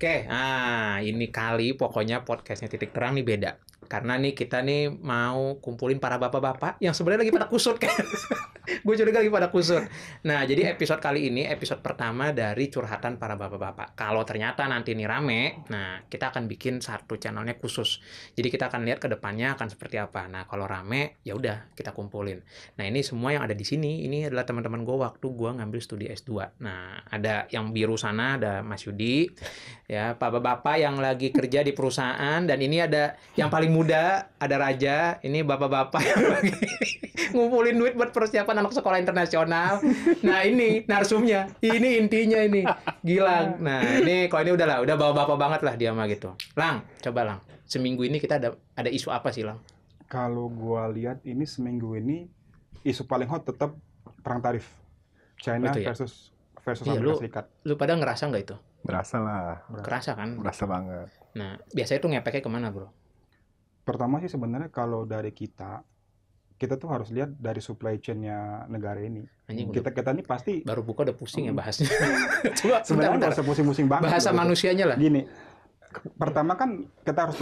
Oke, ini kali pokoknya podcastnya Titik Terang nih beda. Karena nih kita nih mau kumpulin para bapak-bapak yang sebenarnya lagi pada kusut kan. Gue curiga lagi pada kusut. Nah, jadi episode kali ini episode pertama dari curhatan para bapak-bapak. Kalau ternyata nanti ini rame, nah kita akan bikin satu channelnya khusus. Jadi kita akan lihat ke depannya akan seperti apa. Nah, kalau rame ya udah kita kumpulin. Nah, ini semua yang ada di sini ini adalah teman-teman gue waktu gue ngambil studi S2. Nah, ada yang biru sana ada Mas Yudi, ya bapak-bapak yang lagi kerja di perusahaan, dan ini ada yang paling muda ada Raja. Ini bapak-bapak yang lagi ngumpulin duit buat persiapan anak sekolah internasional. Nah, ini narsumnya, ini intinya ini Gilang. Nah, ini kalau ini udah bapak-bapak banget lah dia mah gitu. Lang, coba Lang, seminggu ini kita ada isu apa sih Lang? Kalau gua lihat ini seminggu ini isu paling hot tetap perang tarif China Betul, ya? versus Iya, Amerika Serikat. Lu pada ngerasa nggak itu? Berasa lah. Kerasa kan? Berasa banget. Nah, biasanya tuh ngepeknya kemana bro? Pertama sih sebenarnya kalau dari kita tuh harus lihat dari supply chain-nya negara ini. Anjing, Kita ini pasti baru buka udah pusing ya bahasnya. Coba sebenarnya bentar. nggak usah pusing-pusing banget. Bahasa gitu. manusianya lah. Gini, pertama kan kita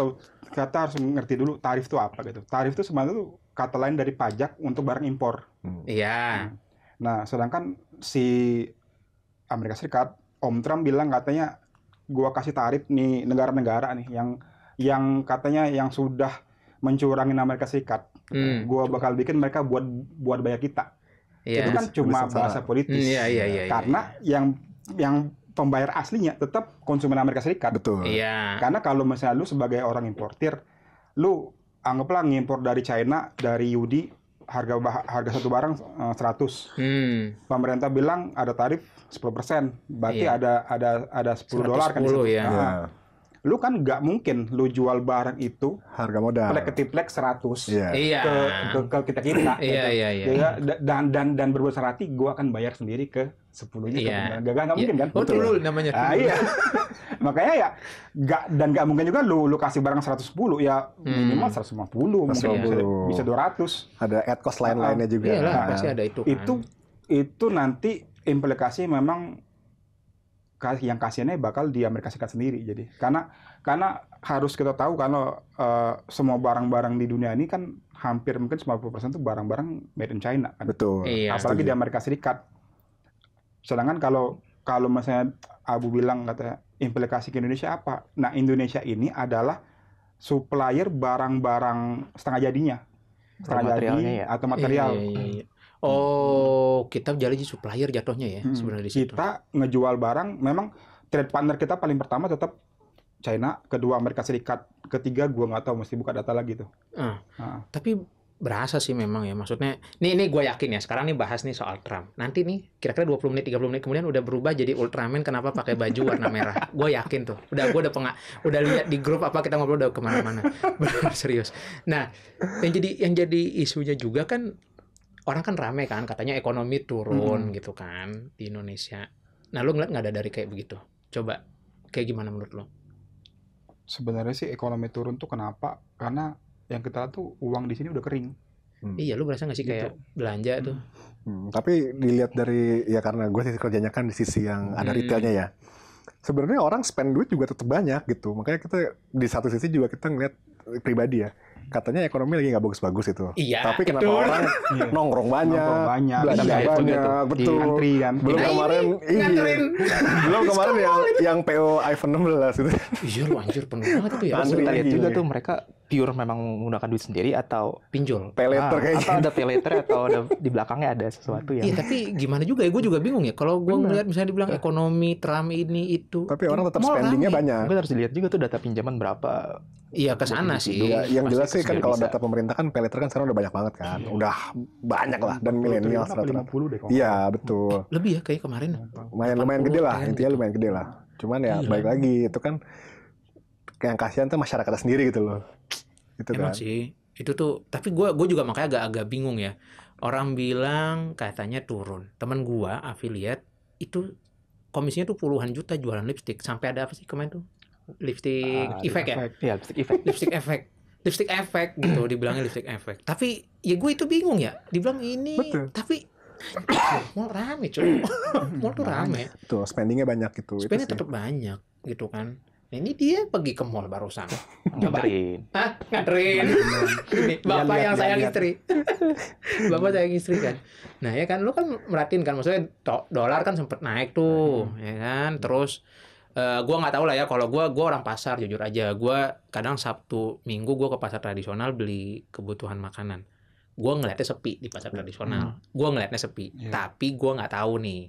harus ngerti dulu tarif itu apa gitu. Tarif itu sebenarnya tuh kata lain dari pajak untuk barang impor. Iya. Nah, sedangkan si Amerika Serikat, Om Trump bilang katanya gua kasih tarif nih negara-negara nih yang katanya yang sudah mencurangin Amerika Serikat. Gua bakal bikin mereka buat bayar kita. Iya. Itu kan cuma bisa bahasa politis. Iya. Karena yang pembayar aslinya tetap konsumen Amerika Serikat. Betul. Iya. Karena kalau misalnya lu sebagai orang importir, lu anggaplah ngimpor dari China, dari Yudi, harga satu barang 100. Pemerintah bilang ada tarif 10%. Berarti Iya. ada $10 kan di situ. ya. Iya. Lu kan nggak mungkin lu jual barang itu Harga modal. plek ketiplek 100 Iya. Iya. ke kita. Iya. Dan berbesar hati gua akan bayar sendiri ke 10-nya ke Iya. pemerintah. Nggak mungkin kan? Oh, dulu namanya. Iya. Makanya ya nggak mungkin juga lu kasih barang 110 ya minimal 150 mungkin 150. bisa 200. Ada add cost lain-lainnya juga. Iyalah, Nah, pasti ada itu kan. Itu nanti implikasi memang yang kasihannya bakal di Amerika Serikat sendiri. Jadi karena harus kita tahu kalau semua barang-barang di dunia ini kan hampir mungkin 90% itu barang-barang made in China kan. Betul. Iya. Apalagi di Setuju. Amerika Serikat. Sedangkan kalau misalnya Abu bilang kata implikasi ke Indonesia apa? Nah, Indonesia ini adalah supplier barang-barang setengah jadinya. Setengah jadi materialnya ya? atau material. Iya. Oh, kita jadi supplier jatuhnya ya sebenarnya di situ. Kita ngejual barang, memang trade partner kita paling pertama tetap China, kedua Amerika Serikat, ketiga gua nggak tahu, mesti buka data lagi tuh. Tapi berasa sih memang ya, maksudnya nih gue yakin ya, sekarang nih bahas nih soal Trump. Nanti nih kira-kira 20 menit 30 menit kemudian udah berubah jadi Ultraman, kenapa pakai baju warna merah. Gue yakin tuh. Gue udah lihat di grup apa kita ngobrol udah kemana-mana. Benar serius. Nah, yang jadi isunya juga kan orang kan rame kan katanya ekonomi turun gitu kan di Indonesia. Nah, lu ngeliat nggak ada dari kayak begitu? Coba kayak gimana menurut lo? Sebenarnya sih ekonomi turun tuh kenapa? Karena yang kita lihat tuh uang di sini udah kering. Iya, lu berasa nggak sih kayak belanja tuh? Tapi dilihat dari, ya karena gue sih kerjanya kan di sisi yang ada retailnya ya. Sebenarnya orang spend duit juga tetap banyak gitu. Makanya kita di satu sisi juga kita ngeliat pribadi ya. Katanya ekonomi lagi nggak bagus-bagus itu. Iya, Tapi kenapa betul. orang nongkrong banyak, belanja Iya, itu banyak, betul. Antri kan. Belum Nah, kemarin, ini nganterin. belum kemarin yang PO iPhone 16 itu. Iya, lu anjir penuh banget itu ya. Terus Antri kita lihat lagi. juga tuh mereka pure memang menggunakan duit sendiri atau Pinjol. Pay later kayaknya. atau ada pay later atau ada di belakangnya ada sesuatu yang Iya, tapi gimana juga ya, gue juga bingung ya. Kalau gue ngeliat misalnya dibilang ekonomi, Trump ini itu. Tapi orang tetap Mall spendingnya rame. banyak. mungkin harus dilihat juga tuh data pinjaman berapa. Iya, ke sana sih. Ya, yang Pasti jelas sih kan juga kalau bisa. data pemerintah kan pay later kan sekarang udah banyak banget kan. Udah banyak lah, dan milenial rata-rata. 50 deh kalau. Iya, betul. lebih ya kayak kemarin. Lumayan gede lah, 80 intinya gitu. lumayan gede lah. Cuman ya Gila. balik lagi, itu kan yang kasihan tuh masyarakatnya sendiri gitu loh. Gitu Emang kan. sih. Itu tuh, tapi gue juga makanya agak bingung ya. Orang bilang katanya turun. Temen gue affiliate itu komisinya tuh puluhan juta jualan lipstick. Sampai ada apa sih kemarin tuh? Lipstick efek ya? Ya, lipstick effect. Lipstick efek gitu, dibilangnya lipstick efek. Tapi ya gue itu bingung ya. Dibilang ini, Betul. tapi mall rame cuy. Mall tuh rame. Tuh spendingnya banyak gitu. Spendnya Itu sih. tetap banyak gitu kan. Ini dia pergi ke mall barusan. Nganterin. Hah? Nganterin. Ini bapak yang sayang istri. Bapak sayang istri kan. Nah ya kan, lu kan merhatiin kan, maksudnya dolar kan sempet naik tuh, ya kan. Terus gua nggak tahu lah ya, kalau gua orang pasar jujur aja. Gua kadang Sabtu Minggu gua ke pasar tradisional beli kebutuhan makanan. Gua ngeliatnya sepi di pasar tradisional. Gua ngeliatnya sepi. Iya. Tapi gua nggak tahu nih,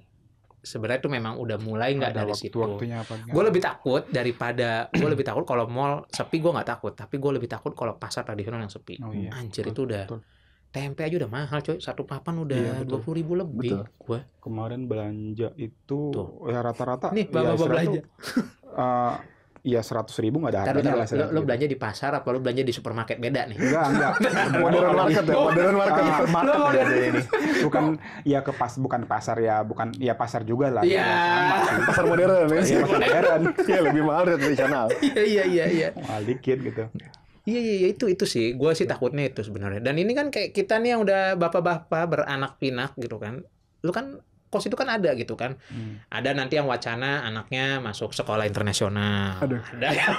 sebenarnya itu memang udah mulai nggak Ada dari situ. waktu-waktunya apa enggak? Gue lebih takut gue lebih takut kalau mall sepi, gue nggak takut, tapi gue lebih takut kalau pasar tradisional yang sepi. Oh, iya. Anjir, Betul, itu udah betul. tempe aja udah mahal coy, satu papan udah Iya, betul. 20.000 lebih. Betul. Gue Kemarin belanja itu Tuh. ya rata-rata nih ya bapak istilah belanja. tuh, ya 100.000 nggak ada Taruh, harganya lah. taruh, lo belanja di pasar apa lo belanja di supermarket beda nih? Enggak. Modern market ya, modern market. Market berarti ini. Bukan ya bukan pasar ya, bukan ya pasar juga lah. Iya. Sama sih. Pasar modern ya. Iya, pasar modern. Iya, lebih mahal dari tradisional. Iya. Mahal dikit gitu. Iya, itu sih. Gue sih takutnya itu sebenarnya. Dan ini kan kayak kita nih yang udah bapak-bapak beranak pinak gitu kan. Lu kan kos itu kan ada gitu kan. Ada nanti yang wacana anaknya masuk sekolah internasional. Aduh. Ada yang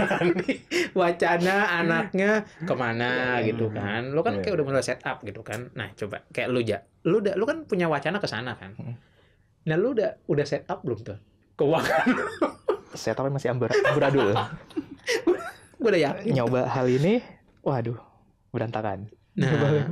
wacana anaknya kemana gitu kan. Lu kan Iya. kayak udah mulai set up gitu kan. Nah, coba kayak lu lu kan punya wacana ke sana kan. Nah, lu udah set up belum tuh? Keuangan. Saya tahu masih amburadul. Gue udah yakin. Nyoba hal ini, waduh, berantakan. Nah,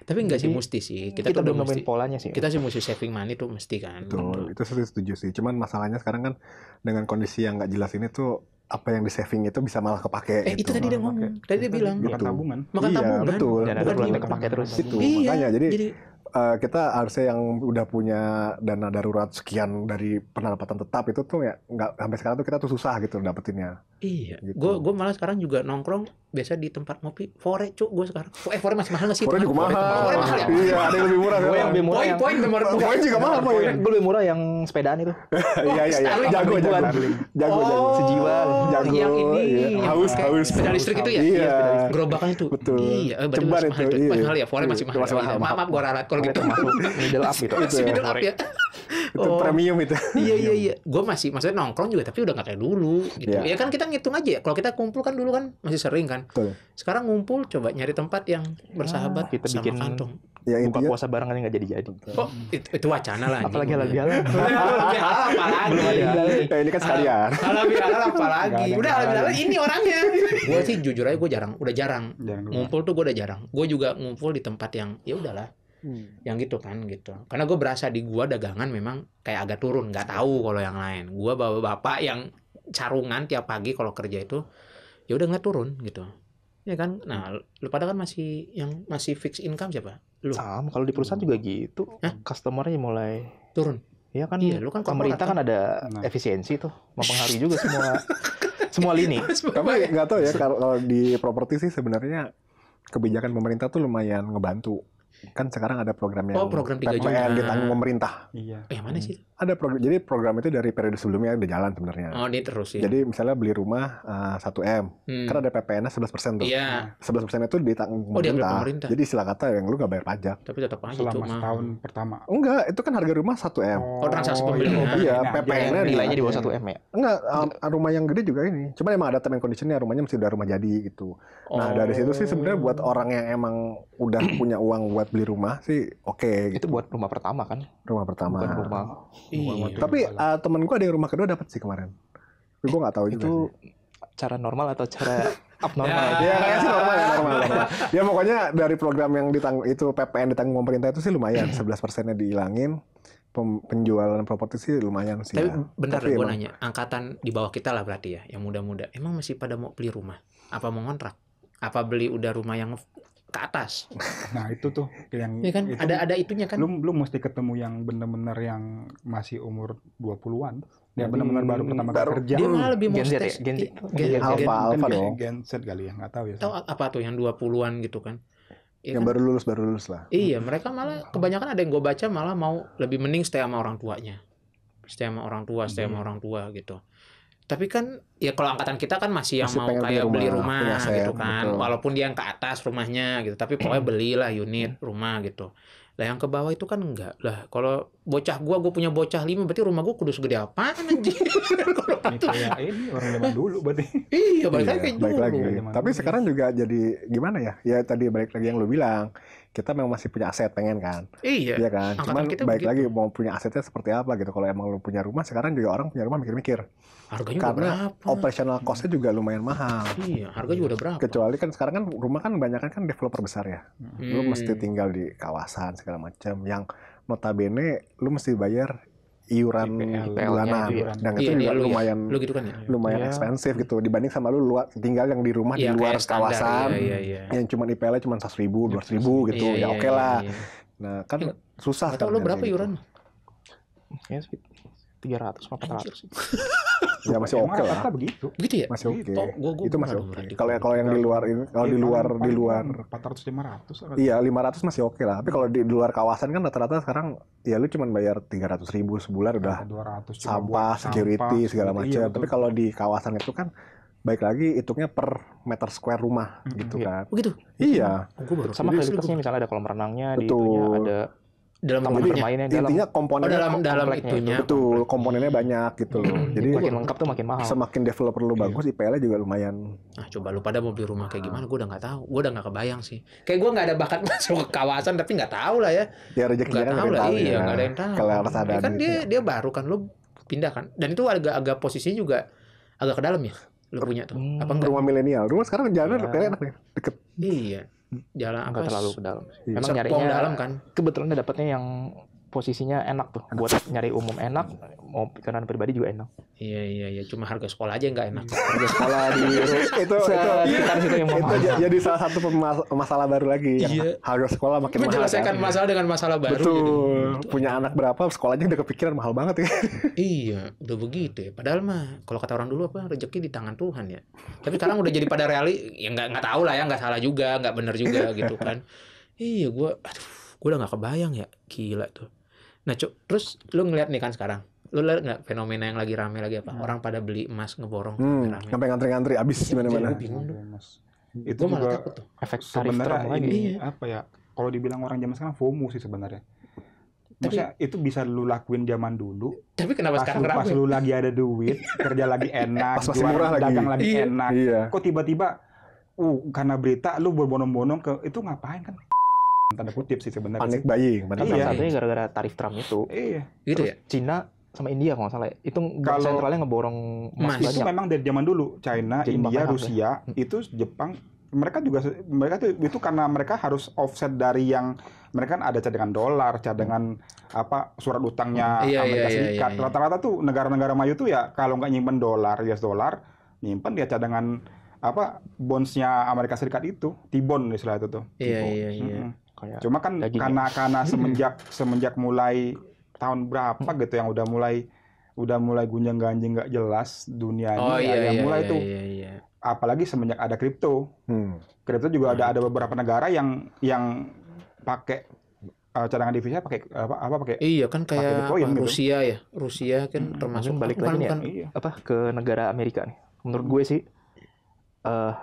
tapi enggak sih, Jadi, mesti sih. Kita tuh belum udah nemuin mesti. polanya sih. Kita sih mesti saving money tuh mesti kan. Betul, itu saya setuju sih. Cuman masalahnya sekarang kan dengan kondisi yang nggak jelas ini tuh apa yang di saving itu bisa malah kepake. Itu tadi dia ngomong. Tadi dia bilang. Makan Gitu. tabungan. Makan Iya, tabungan. betul. Dan ada Bukan bulan gimana. kepake terus. Itu Iya, makanya jadi jadi kita harusnya yang udah punya dana darurat sekian dari pendapatan tetap itu tuh ya nggak sampai sekarang tuh kita tuh susah gitu dapetinnya. iya. Gitu. Gue malah sekarang juga nongkrong biasa di tempat ngopi. Fore cuk gue sekarang. Fore masih mahal nggak sih? Fore juga mahal. Fore mahal ya. Iya, ada yang lebih murah. Gue yang lebih murah yang Poin bener Poin juga mahal, poin. gue lebih murah yang sepedaan itu. Iya. Starling Jago. Oh, sejiwa. Jago. yang ini. Iya. yang Haus. pakai sepeda listrik itu ya? Iya. Gerobakan itu. Betul. Iya, berarti Ceban masih mahal itu, itu. iya. Masih mahal ya. Fore masih mahal. Masih mahal. Maaf gue ralat kalau gitu. Masuk middle up gitu. Masih middle up ya. Itu premium itu. Iya. Gue maksudnya nongkrong juga, tapi udah nggak kayak dulu gitu. Iya. Ya kan kita ngitung aja. Kalau kita kumpul kan dulu kan masih sering kan. Betul. Sekarang ngumpul coba nyari tempat yang bersahabat Kita sama bikin kantong. Ya buka intinya puasa bareng kan nggak jadi-jadi. Oh, itu wacana lah. Apalagi halal-bihalal. Apalagi. ya ini kan sekalian. Halal-bihalal apalagi. Nggak ada Udah yang halal-bihalal halal. ini orangnya. Gue sih jujur aja gue udah jarang. Jangan lupa. Ngumpul tuh gue udah jarang. Gue juga ngumpul di tempat yang ya udahlah. Yang gitu kan gitu. Karena gue berasa di gua dagangan memang kayak agak turun, nggak tahu kalau yang lain. Gua bapak-bapak yang carungan tiap pagi kalau kerja itu ya udah nggak turun gitu. Ya kan? Nah, lu pada kan masih fix income siapa? Lu Sama kalau di perusahaan juga gitu. Hah? Customer-nya mulai turun. ya kan. Iya, lu kan pemerintah kan ada Nah. efisiensi tuh, mempengaruhi juga semua lini. Tapi nggak tahu ya kalau di properti sih sebenarnya kebijakan pemerintah tuh lumayan ngebantu. Kan sekarang ada program yang program 3 juta. PPN ditanggung pemerintah. Iya. Yang mana sih? Ada program, jadi program itu dari periode sebelumnya udah jalan sebenarnya. Oh, dia terus ya. Jadi misalnya beli rumah 1M, kan ada PPN-nya 11% tuh. Iya, 11% itu ditanggung Oh, diambil pemerintah. pemerintah. Jadi istilah kata yang lu nggak bayar pajak. tapi tetap aja Selama cuma. setahun pertama. Enggak, itu kan harga rumah 1M. Oh, transaksi pembelian. Iya, ini aja. PPN-nya Nilainya di bawah 1M ya. Enggak, rumah yang gede juga ini. Cuma emang ada term and condition-nya, rumahnya mesti udah rumah jadi gitu. Nah, dari situ sih sebenarnya buat orang yang emang udah punya uang buat beli rumah sih oke Itu gitu. buat rumah pertama kan, Rumah pertama. bukan rumah. Iya. Tapi temen gue ada yang rumah kedua dapat sih kemarin. Tapi gue nggak tahu juga. Itu cara normal atau cara abnormal? Ya. Ya kayaknya sih normal ya, normal. Ya pokoknya dari program yang ditanggung itu PPN ditanggung pemerintah itu sih lumayan. 11%-nya dihilangin. Penjualan properti sih lumayan sih. Tapi ya. bentar Tapi gue emang- nanya, angkatan di bawah kita lah berarti ya, yang muda-muda. Emang masih pada mau beli rumah? Apa mau ngontrak? Apa beli udah rumah yang ke atas? Nah, itu tuh yang Ya kan? itu Ada itunya kan? belum mesti ketemu yang bener-bener yang masih umur 20-an. Yang bener-bener baru pertama kali baru. kerja. Dia malah lebih mau Gen Z ya? stage. Gen Z. Gen Z. Alpha, Mungkin alpha Gen- dong. Gen Z kali ya, nggak tahu ya. Tahu apa tuh yang 20-an gitu kan? Ya Yang kan? baru lulus lah. Iya, mereka malah kebanyakan ada yang gue baca malah mau lebih mending stay sama orang tuanya. Stay sama orang tua gitu. Tapi kan ya kalau angkatan kita kan masih yang Masih mau pengen kayak beli punya rumah aset, gitu kan. betul. Walaupun dia yang ke atas rumahnya gitu, tapi pokoknya belilah unit rumah gitu. Lah yang ke bawah itu kan enggak. Lah kalau bocah gua punya bocah 5 berarti rumah gua kudu segede apaan anjing. Kalau Ini gitu. kayak ini orang zaman dulu berarti. Iya, balik lagi Iya, kayak balik dulu. lagi. Zaman Tapi dulu, sekarang juga jadi gimana ya? Ya tadi balik lagi yang lu bilang, kita memang masih punya aset pengen kan? Iya. Iya kan? Angkatan Cuman kita balik begitu. lagi mau punya asetnya seperti apa gitu. Kalau emang lu punya rumah, sekarang juga orang punya rumah mikir-mikir. Harganya udah Karena berapa? operational cost-nya juga lumayan mahal. Iya, harga juga udah berapa? Kecuali kan sekarang kan rumah kan kebanyakan kan developer besar ya. Lu Hmm. mesti tinggal di kawasan segala macam yang notabene lu mesti bayar iuran IPL-nya bulanan itu ya. dan itu Iya, juga lu ya. lumayan Lu gitu kan ya? lumayan Iya. ekspensif gitu dibanding sama lu tinggal yang di rumah Iya, di luar kayak standar, kawasan iya. yang cuma IPL-nya cuma 100.000, 200.000 gitu Iya, ya iya, oke lah. iya. Nah kan Iya. susah Nggak tahu kan lu berapa kayak gitu. iuran? Kayaknya 300 apa 400 sih. Ya masih Emang oke lah, rata-rata begitu. Gitu ya? masih oke. Oh, gua Itu masih pernah oke. dengar di Kalau yang di luar ini, kalau di luar 400 500. iya 500 masih oke lah. Tapi kalau di luar kawasan kan rata-rata sekarang ya lu cuma bayar 300.000 sebulan udah 200 cuma sampah, buat security segala Iya, macam. betul. Tapi kalau di kawasan itu kan baik lagi hitungnya per meter square rumah gitu Iya. kan. Oh gitu? Iya. Oh, gua baru Sama tahu. fasilitasnya misalnya ada kolam renangnya, di Betul. itunya ada dalam taman rumahnya. bermainnya dalam. Intinya Oh, komponennya dalam kompleknya itunya. betul, komponennya banyak gitu loh. Jadi Makin lengkap tuh makin mahal. semakin developer lu bagus, IPL-nya juga lumayan. Nah, coba lu pada mau beli rumah kayak gimana? Gue udah nggak tahu. Gue udah nggak kebayang sih. Kayak gue nggak ada bakat masuk ke kawasan, tapi nggak tahu lah ya. Ya rezekinya Nggak kan tahu nggak ada lah. yang tahu Iya, ya. nggak ada yang tahu. Kalau harus ada Ya kan duitnya. dia baru kan lu pindah kan. Dan itu agak posisinya juga agak ke dalam ya. Lu punya tuh. Apa enggak? Rumah milenial. Rumah sekarang jalan Iya. kayak enak nih, deket. Iya. Jalan apa? Enggak terlalu ke dalam. Iya. Memang Serpong nyarinya dalam kan. kebetulan dapatnya yang posisinya enak tuh buat nyari umum enak, mau kendaraan pribadi juga enak. Iya. Cuma harga sekolah aja nggak enak. Harga sekolah di itu sekitar situ yang itu mahal. jadi salah satu masalah baru lagi yang Iya. harga sekolah makin mahal. Menyelesaikan kan? masalah dengan masalah baru. Betul. jadi. Punya anak berapa sekolahnya udah kepikiran mahal banget ya. Iya, udah begitu ya. Padahal mah kalau kata orang dulu apa rezeki di tangan Tuhan ya. Tapi sekarang udah jadi pada ya nggak tahu lah ya, nggak salah juga, nggak benar juga gitu kan. Iya, gue udah nggak kebayang ya, gila tuh. Nah, terus lu ngeliat nih kan sekarang, lu lihat nggak fenomena yang lagi rame lagi apa? Orang pada beli emas ngeborong rame. Sampai ngantri-ngantri abis di mana-mana. Gue bingung tuh. Itu Gue malah juga takut tuh. Efek tarif sebenarnya Trump lagi. ini Iya. apa ya? Kalau dibilang orang zaman sekarang FOMO sih sebenarnya. Maksudnya itu bisa lu lakuin zaman dulu. Tapi kenapa sekarang Pas rame? lu lagi ada duit, kerja lagi enak, Pas masih murah lagi. dagang lagi Iya. enak. Iya. Kok tiba-tiba karena berita lu berbondong-bondong ke itu ngapain kan? Tanda kutip sih sebenarnya. Panik buying. Kan Iya. salah satunya gara-gara tarif Trump itu. Iya. Gitu Terus ya? Cina sama India kalau nggak salah itu bank Kalau- sentralnya ngeborong emas Emas. Itu banyak. memang dari zaman dulu. China, Jadi India, makanya Rusia, itu Jepang mereka tuh itu karena mereka harus offset dari yang mereka kan ada cadangan dolar, cadangan apa surat utangnya Iya, Amerika iya, Serikat. iya. Rata-rata tuh negara-negara maju tuh ya kalau nggak nyimpen dolar, US dollar, nyimpen dia cadangan apa bondsnya Amerika Serikat itu, T-bond istilah itu tuh. Iya, T-bond. iya, iya. Mm-mm. Kayak Cuma kan dagingnya. karena semenjak mulai tahun berapa gitu yang udah mulai gunjang-ganjing nggak jelas dunianya Oh ya, iya, mulai iya, tuh iya. apalagi semenjak ada kripto. Hmm. Kripto juga ada beberapa negara yang pakai cadangan devisa pakai apa pakai Iya kan Pakai kayak Bitcoin apa, gitu. Rusia ya. Rusia kan termasuk mungkin balik bukan- lagi nih ya. bukan- iya. apa ke negara Amerika nih. Menurut gue sih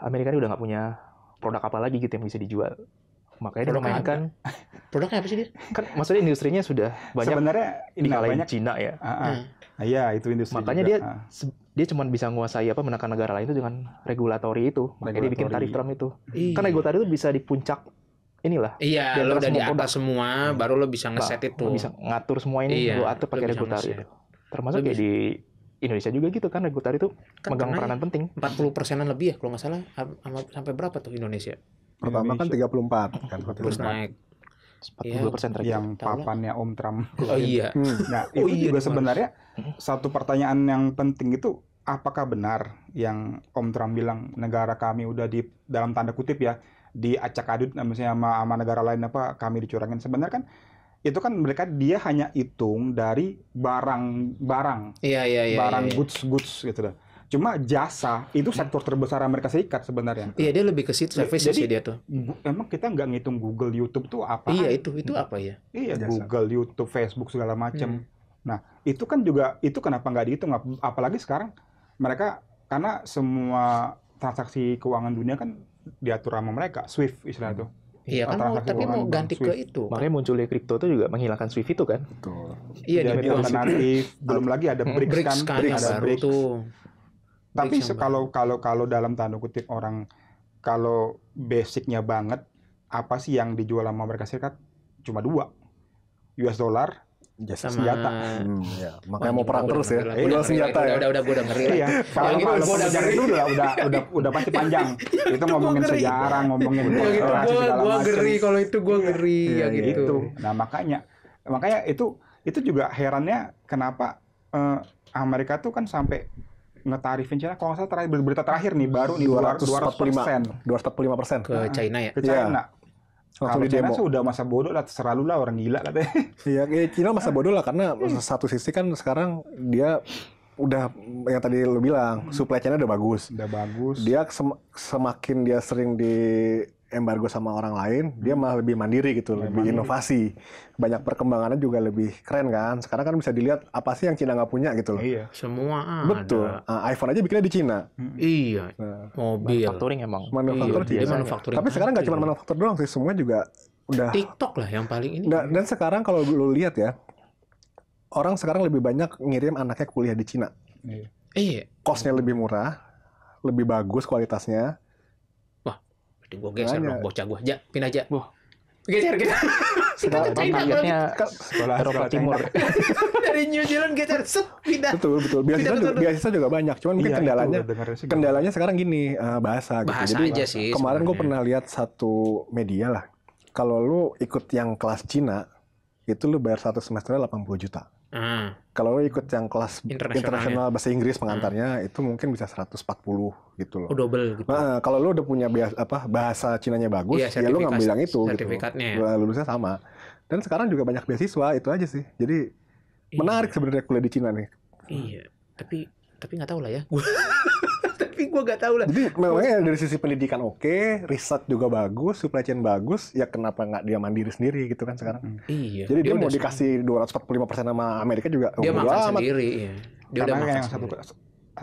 Amerika ini udah nggak punya produk apa lagi gitu yang bisa dijual. Makanya dia Produk memainkan Produknya apa sih dia? kan maksudnya industrinya sudah banyak Sebenarnya dikalahin banyak Cina ya. iya itu industri Makanya juga. dia dia cuma bisa menguasai menekan negara lain itu dengan regulatori itu. Makanya dia bikin Regulatori. tarif Trump itu. Iya. Kan regulatori itu bisa di puncak inilah. Iya, Di lo antara udah di semua atas semua, baru lo bisa ngeset itu. Lo bisa ngatur semua ini, Iya, lo atur lo pakai bisa regulatori ngeset. itu. Termasuk Lo kayak di Indonesia juga gitu kan, regulatori itu Kan megang pernah peranan penting. 40%-an lebih ya kalau nggak salah. Sampai berapa tuh Indonesia? Pertama kan 34 kan. Terus naik. 40% terakhir. yang papannya Om Trump. Oh iya. Nah, Oh itu iya, juga di mana? sebenarnya satu pertanyaan yang penting itu apakah benar yang Om Trump bilang negara kami udah di dalam tanda kutip ya diacak-adut misalnya sama negara lain apa kami dicurangin. Sebenarnya kan itu kan dia hanya hitung dari barang Iya. barang iya. goods gitu loh. Cuma jasa itu sektor terbesar Amerika Serikat sebenarnya. Iya, dia lebih ke situ services Jadi- sih dia tuh. Emang kita nggak ngitung Google, YouTube tuh apa? Iya, itu apa ya? Iya, Jasa. Google, YouTube, Facebook segala macam. Nah, itu kan juga itu kenapa nggak dihitung? Apalagi sekarang mereka karena semua transaksi keuangan dunia kan diatur sama mereka, SWIFT istilah itu. Iya kan, transaksi tapi keuangan mau bank ganti ke Swift. itu. Makanya munculnya kripto itu juga menghilangkan Swift itu kan. Betul. Iya, Jadi dibuang alternatif, belum lagi ada BRICS BRICS kan, kan yang ada baru BRICS. tuh. Tapi BRICS yang baru. kalau dalam tanda kutip orang, kalau basicnya banget, apa sih yang dijual sama Amerika Serikat? Cuma 2, US dollar, Jasa Sama senjata. Ya. Makanya mau Wah, perang gua terus ya. udah Jual ngeri, senjata ya. Udah gue udah ngeri. Iya, kalau Yang itu kalau gua udah pembicaraan ngeri. itu udah pasti panjang. Itu ngomongin ngeri. sejarah, ngomongin Yang itu korporasi segala gua macam. ngeri, kalau itu gua ngeri Iya, ya iya, gitu. Itu. Nah, makanya itu juga herannya kenapa Amerika tuh kan sampai ngetarifin China, kalau nggak salah terakhir berita terakhir nih baru nih 200%. 245%. Ke China ya. Ke Iya. China. Langsung Kalau di China demo. sudah masa bodoh lah, terserah lu lah, orang gila katanya. Iya, Cina masa bodoh lah karena satu sisi kan sekarang dia udah yang tadi lu bilang supply chain-nya udah bagus. Udah bagus. Dia semakin dia sering di embargo sama orang lain, dia malah lebih mandiri gitu, lebih mandiri. inovasi. Banyak perkembangannya juga lebih keren kan. Sekarang kan bisa dilihat apa sih yang Cina nggak punya gitu loh. Iya. Semua ada. Betul. iPhone aja bikinnya di Cina. Iya. Nah, Mobil. Manufacturing emang. manufaktur Iya, Cina. dia manufacturing Tapi sekarang nggak country. cuma manufaktur doang sih, semua juga udah. TikTok lah yang paling ini. Dan sekarang kalau lu lihat ya, orang sekarang lebih banyak ngirim anaknya kuliah di Cina. Iya. Iya. Cost-nya lebih murah, lebih bagus kualitasnya. Berarti gue geser Makanya. dong bocah gue. Ja, pindah aja. Wah. Geser. Sekarang Targetnya Sekolah Eropa Timur. Dari New Zealand geser. Set, pindah. betul. Beasiswa juga banyak. Cuman mungkin Iya, kendalanya sekarang gini, bahasa gitu. Bahasa Jadi aja sih kemarin gue sebenarnya. pernah lihat satu media lah. Kalau lu ikut yang kelas Cina, itu lu bayar satu semesternya 80 juta. Ah, Kalau lu ikut yang kelas Internasionalnya. internasional bahasa Inggris pengantarnya, itu mungkin bisa 140 gitu loh. oh double gitu. Nah, kalau lu udah punya bahasa Cinanya bagus, Iya, ya lu ngambil yang itu sertifikatnya gitu. ya. Lulusnya sama. Dan sekarang juga banyak beasiswa, itu aja sih. Jadi menarik sebenarnya kuliah di Cina nih. Iya, tapi nggak tahu lah ya. Tapi gue nggak tahu lah. Jadi memangnya dari sisi pendidikan oke, riset juga bagus, supply chain bagus, ya kenapa nggak dia mandiri sendiri gitu kan sekarang? Iya. Jadi dia mau udah dikasih 245% sama Amerika juga dia bodo makan amat. sendiri. Iya. Dia udah Karena makan yang sendiri.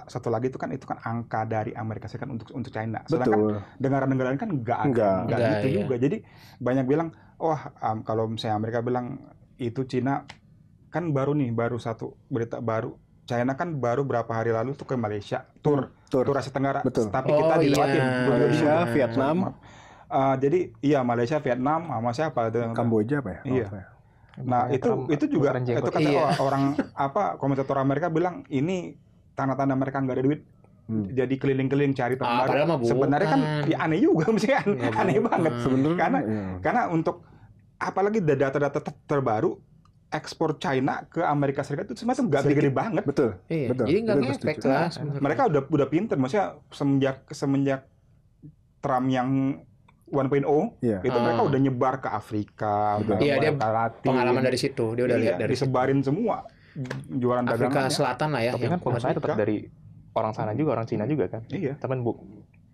satu lagi itu kan angka dari Amerika Serikat untuk China. Sedangkan Betul. negara-negara lain kan nggak Nggak, gitu iya. juga. Jadi banyak bilang, kalau misalnya Amerika bilang itu Cina kan baru satu berita baru. China kan baru berapa hari lalu tuh ke Malaysia tur Asia Tenggara. Betul. Tapi kita dilewatin. Malaysia, Iya. Vietnam, Jadi iya Malaysia, Vietnam, sama siapa itu? Kamboja apa ya? Iya. Oh, apa ya? Nah itu juga Bakaran jenggot. itu kata Iya. orang komentator Amerika bilang ini tanda-tanda mereka nggak ada duit. Jadi keliling-keliling cari tempat padahal mah baru. Sebenarnya kan bukan. ya aneh juga maksudnya Ya, aneh bukan. banget. Sebenarnya Karena untuk apalagi data-data terbaru ekspor China ke Amerika Serikat itu sebenarnya nggak gede banget. betul. Iya. Betul. Jadi nggak Itu gue ngefek setuju. lah sebenarnya. Mereka udah pinter, maksudnya semenjak Trump yang 1.0 Iya. itu mereka udah nyebar ke Afrika, udah Iya, dia nyebar ke Latin. Pengalaman dari situ dia udah Iya, lihat dari disebarin semua jualan Afrika dagangannya. Selatan lah ya. Tapi yang kan pengusahanya tetap Afrika. dari orang sana juga, orang Cina juga kan. Iya. Tapi bu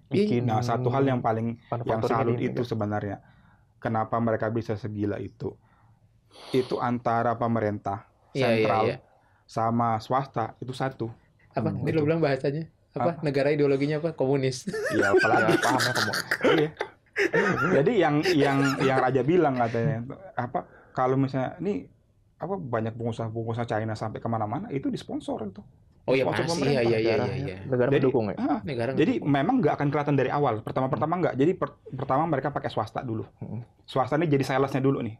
Iya. bikin Nah, satu hal yang paling yang manufacturing salut di itu sebenarnya kenapa mereka bisa segila itu antara pemerintah Iya, sentral iya. sama swasta itu satu. apa? Ini lo bilang bahasanya apa? Negara ideologinya apa? Komunis. Iya, apalagi pahamnya kamu. Iya. Jadi yang raja bilang katanya apa kalau misalnya ini apa banyak pengusaha China sampai kemana-mana itu disponsor itu. Oh iya Sponsor pasti. pemerintah, Iya. Daerahnya. Negara Jadi- mendukung ya. Negara Jadi mendukung. memang nggak akan kelihatan dari awal. Pertama enggak. Jadi pertama mereka pakai swasta dulu. Swasta ini jadi salesnya dulu nih.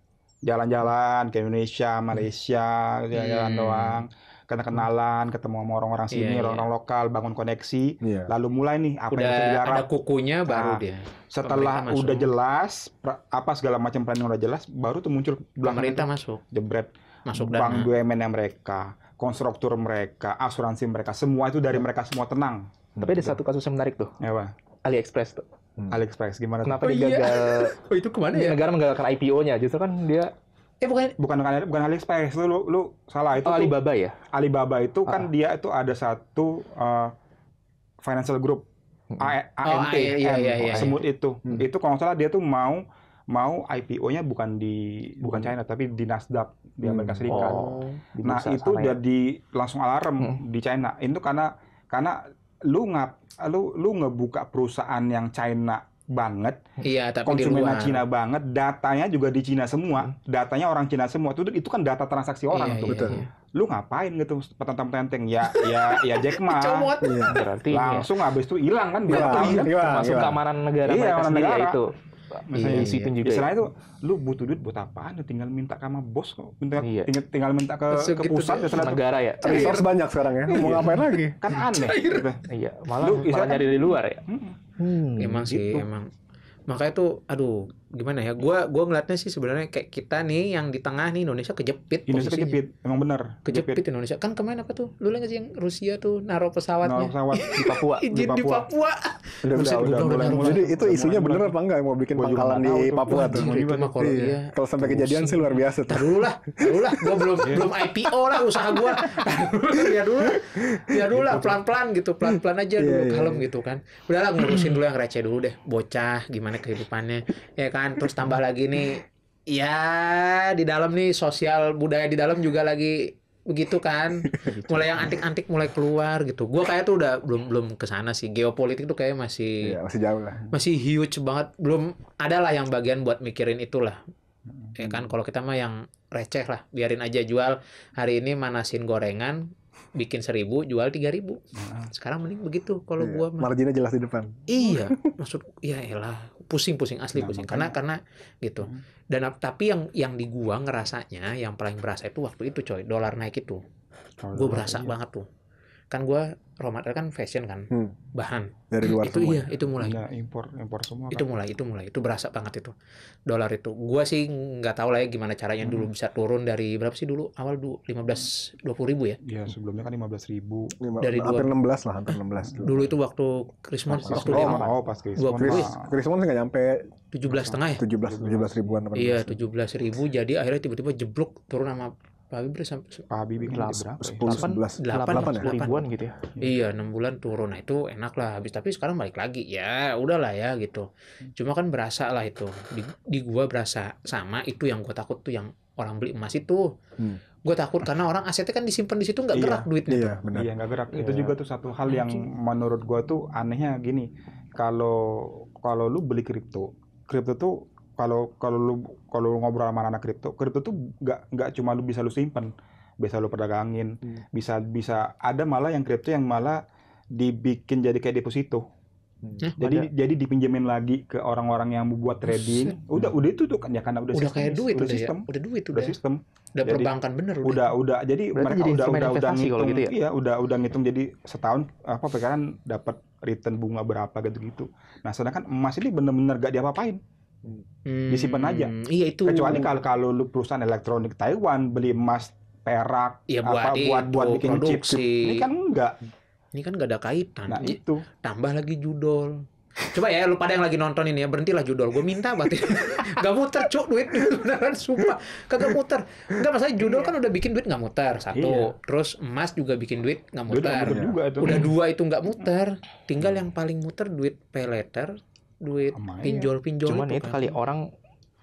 Jalan-jalan ke Indonesia, Malaysia, jalan-jalan doang. Kenalan, ketemu sama orang-orang sini, Iya, orang-orang lokal, bangun koneksi. Iya. Lalu mulai nih apa yang bisa udah digarap. ada kukunya baru Nah, dia. Setelah pemerintah masuk. udah jelas apa segala macam planning udah jelas, baru tuh muncul Pemerintah masuk. jebret Masuk bank dana. BUMN mereka, konstruktur mereka, asuransi mereka, semua itu dari mereka semua tenang. Tapi ada satu kasus yang menarik tuh, Ya, Pak. AliExpress tuh. AliExpress gimana tuh? Kenapa Oh, dia iya. gagal? Oh itu kemana ya? Negara menggagalkan IPO-nya, justru kan dia Bukan. Bukan AliExpress, lu salah itu. tuh. Alibaba ya. Alibaba itu kan dia itu ada satu financial group ANT, iya. semut itu. Itu kalau nggak salah dia tuh mau IPO-nya bukan China tapi di Nasdaq di Amerika Serikat. Oh, di Nah, bursa itu sana ya. jadi langsung alarm di China. Itu karena lu ngebuka perusahaan yang China banget, Iya, tapi di konsumennya luar. Cina banget, datanya juga di Cina semua, datanya orang Cina semua. Itu kan data transaksi orang Iya, tuh. iya, Betul. iya. Lu ngapain gitu petentang-petenteng? Ya Jack Ma. Comot. Iya. Berarti ini ya, Langsung habis itu hilang kan berapa Hilang, tahun kan? hilang, termasuk hilang. keamanan negara Iya, mereka keamanan sendiri ya negara. itu. Misalnya Di situ juga. istilahnya itu lu butuh duit buat apaan? Tinggal minta sama bos kok. Iya. Tinggal minta ke Segitu pusat deh. ya setelah itu. Negara ya. Resource banyak sekarang ya. Mau ngapain lagi? Kan aneh. Gitu. Iya, malah Lu malah istilahnya- nyari dari luar ya. Emang sih, gitu. emang. Makanya tuh, aduh, gimana ya? Gua ngeliatnya sih sebenarnya kayak kita nih yang di tengah nih Indonesia kejepit Indonesia posisinya. kejepit, emang bener. Kejepit Indonesia. Kan kemarin apa tuh? Lu lihat nggak sih yang Rusia tuh naruh Nah, pesawatnya pesawat Di Papua. izin di Papua. Udah, Udah mulai. Jadi itu Udah isunya mulai. bener apa enggak mau bikin Gua juga pangkalan nggak di tahu tuh. Papua tuh? Anjir, itu mah kalau iya. Kalau sampai kejadian sih luar biasa tuh. Dulu lah, gua belum IPO lah usaha gua. Biar dulu lah, pelan-pelan gitu, pelan-pelan aja dulu, Iya, iya, kalem gitu kan. Udahlah ngurusin dulu yang receh dulu deh, bocah, gimana kehidupannya, ya kan. Terus tambah lagi nih, ya di dalam nih sosial budaya di dalam juga lagi begitu kan. Mulai yang antik-antik mulai keluar gitu. Gua kayak tuh udah belum kesana sih. Geopolitik tuh kayak masih Iya, masih jauh lah. masih huge banget, belum ada lah yang bagian buat mikirin itulah ya kan. Kalau kita mah yang receh lah, biarin aja jual hari ini manasin gorengan bikin 1.000 jual 3.000. Sekarang mending begitu kalau Iya, gua mah. marginnya jelas di depan. Iya, maksud ya elah, pusing asli Nah, pusing makanya- karena gitu. Dan tapi yang di gua ngerasanya yang paling berasa itu waktu itu coy, dolar naik itu. Gua berasa banget tuh. Kan gua raw material kan fashion kan, bahan. Dari luar Itu semua. iya, itu mulai. Iya, impor semua. Itu mulai itu berasa banget itu dolar itu. Gua sih nggak tahu lah ya gimana caranya dulu bisa turun dari berapa sih dulu awal 15-20 ribu ya Iya, sebelumnya kan 15.000. Dari hampir dua- 16 lah, hampir 16 dulu itu waktu Krismon Pas waktu Krismon. demo Pas Krismon. 20. Krismon sih nggak nyampe 17,5 ya 17 ribuan. 18 iya ribu. 17.000 jadi akhirnya tiba-tiba jeblok turun sama Pak Habibie sampai Pak Habibie kan berapa? 10, 11. 8 ya? ribuan gitu ya. iya 6 bulan turun. Nah itu enak lah habis, tapi sekarang balik lagi ya udahlah ya gitu. Cuma kan berasa lah itu di gua berasa sama itu yang gua takut tuh yang orang beli emas itu. Gua takut karena orang asetnya kan disimpan di situ nggak Iya. gerak duitnya Iya, tuh. benar. Iya, nggak gerak. Itu Iya. juga tuh satu hal yang menurut gua tuh anehnya gini. Kalau lu beli kripto tuh kalau lu ngobrol sama anak kripto tuh nggak cuma lu simpen, bisa lu perdagangin, bisa ada malah yang kripto yang malah dibikin jadi kayak deposito. Jadi dipinjemin lagi ke orang-orang yang buat trading. Udah itu tuh kan ya karena Udah kayak duit udah udah sistem. ya. Udah duit Udah udah. sistem. Udah Jadi, perbankan bener Udah jadi Berarti mereka jadi instrumen udah investasi ngitung kalau gitu ya? iya udah ngitung jadi setahun apa perkiraan dapat return bunga berapa gitu. Nah, sedangkan emas ini bener-bener gak diapa-apain. disimpan aja. Iya itu. Kecuali kalau lu perusahaan elektronik Taiwan beli emas, perak, ya apa buat bikin chip. Ini kan enggak. Ini kan gak ada kaitan. Nah, itu. Tambah lagi judol. Coba ya lu pada yang lagi nonton ini ya, berhentilah judol. Gue minta banget. Gak muter cuk duit beneran sumpah. Kagak muter. Enggak masalah judol kan udah bikin duit gak muter. Satu. Iya. Terus emas juga bikin duit gak Duit muter. nggak muter juga itu. Udah dua itu gak muter. Tinggal yang paling muter duit pay later, duit Sama, iya. pinjol-pinjol Cuman itu kan. kali orang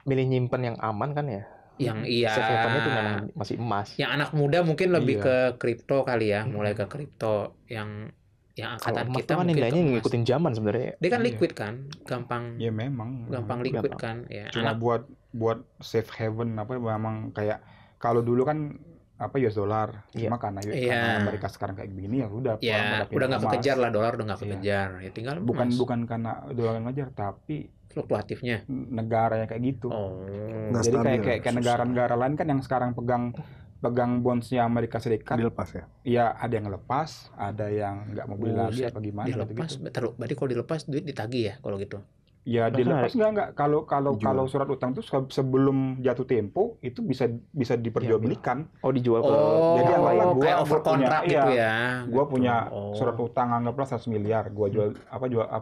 milih nyimpen yang aman kan ya. Yang iya. Safe havennya itu memang masih emas. Yang anak muda mungkin lebih Iya. ke kripto kali ya, mulai ke kripto yang Kalau angkatan emas kita tuh kan mungkin nilainya ke emas. ngikutin zaman sebenarnya. Dia kan Iya. liquid kan, gampang Ya memang. liquid gampang. kan. Ya, Cuma anak buat safe haven apa memang kayak kalau dulu kan apa US dollar. Cuma karena Iya. Amerika sekarang kayak begini ya udah orang ya pada udah pindah nggak emas. kekejar lah, dolar udah nggak Iya. kekejar. Ya tinggal Bukan emas. karena dolar yang ngejar tapi Fluktuatifnya. negaranya kayak gitu. Oh. Nggak Jadi stabil, kayak susah. negara-negara lain kan yang sekarang pegang bondsnya Amerika Serikat, Dilepas ya. ya ada yang lepas, ada yang nggak mau beli lagi Buset, apa gimana dilepas. gitu. Taruh, berarti kalau dilepas duit ditagih ya kalau gitu. Ya Bahkan dilepas enggak. Kalau Dijual. surat utang tuh sebelum jatuh tempo itu bisa diperjualbelikan. Oh dijual ke Oh, Jadi awalnya gua- kayak gua over punya- kontrak iya, gitu ya. Gua Gitu. punya Oh. surat utang anggaplah 100 miliar, gua jual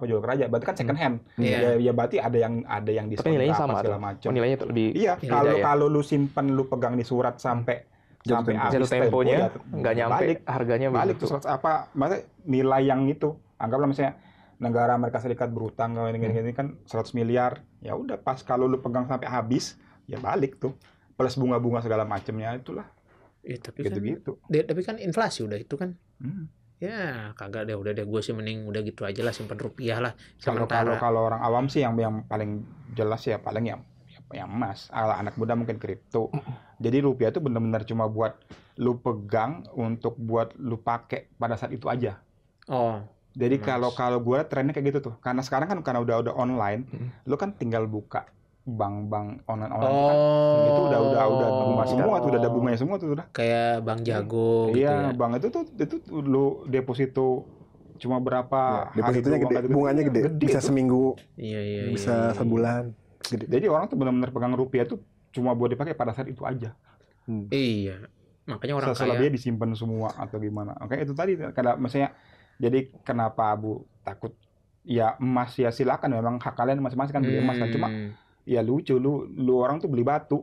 jual ke raja. Berarti kan second hand. Iya. Ya berarti ada yang tapi diskon nilainya berapa sama tuh. segala macam. Oh, nilainya tuh lebih Iya, beda ya? kalau lu simpen lu pegang di surat sampai Jatuh tempo. habis jatuh temponya tempo, nggak nyampe balik. harganya Balik begitu. tuh apa maksudnya nilai yang itu. Anggaplah misalnya negara Amerika Serikat berutang gini kan 100 miliar. Ya udah pas kalau lu pegang sampai habis ya balik tuh. Plus bunga-bunga segala macamnya itulah Ya, tapi kan gitu-gitu. tapi kan inflasi udah itu kan. Ya kagak deh, udah deh gue sih mending udah gitu aja lah, simpen rupiah lah Kalau sementara. orang awam sih yang paling jelas ya paling yang emas. Anak muda mungkin kripto. Jadi rupiah itu benar-benar cuma buat lu pegang untuk buat lu pakai pada saat itu aja. Oh, Jadi emas. kalau gue trennya kayak gitu tuh. Karena sekarang kan karena udah online, lu kan tinggal buka bank online itu kan itu udah bunga semua tuh, udah ada bunganya semua tuh udah. Kayak Bang Jago gitu Iya, ya. bank itu lu deposito cuma berapa Depositonya hari gede, doang, bunganya gede, bisa tuh. seminggu, Iya, iya, bisa iya, iya. sebulan. Gede. Jadi orang tuh benar-benar pegang rupiah tuh cuma buat dipakai pada saat itu aja. Iya. Makanya orang Selebihnya kaya. disimpan semua atau gimana. Oke, itu tadi karena maksudnya jadi kenapa Abu takut ya emas ya silakan memang hak kalian masing-masing kan beli emas kan cuma ya lucu lu orang tuh beli batu.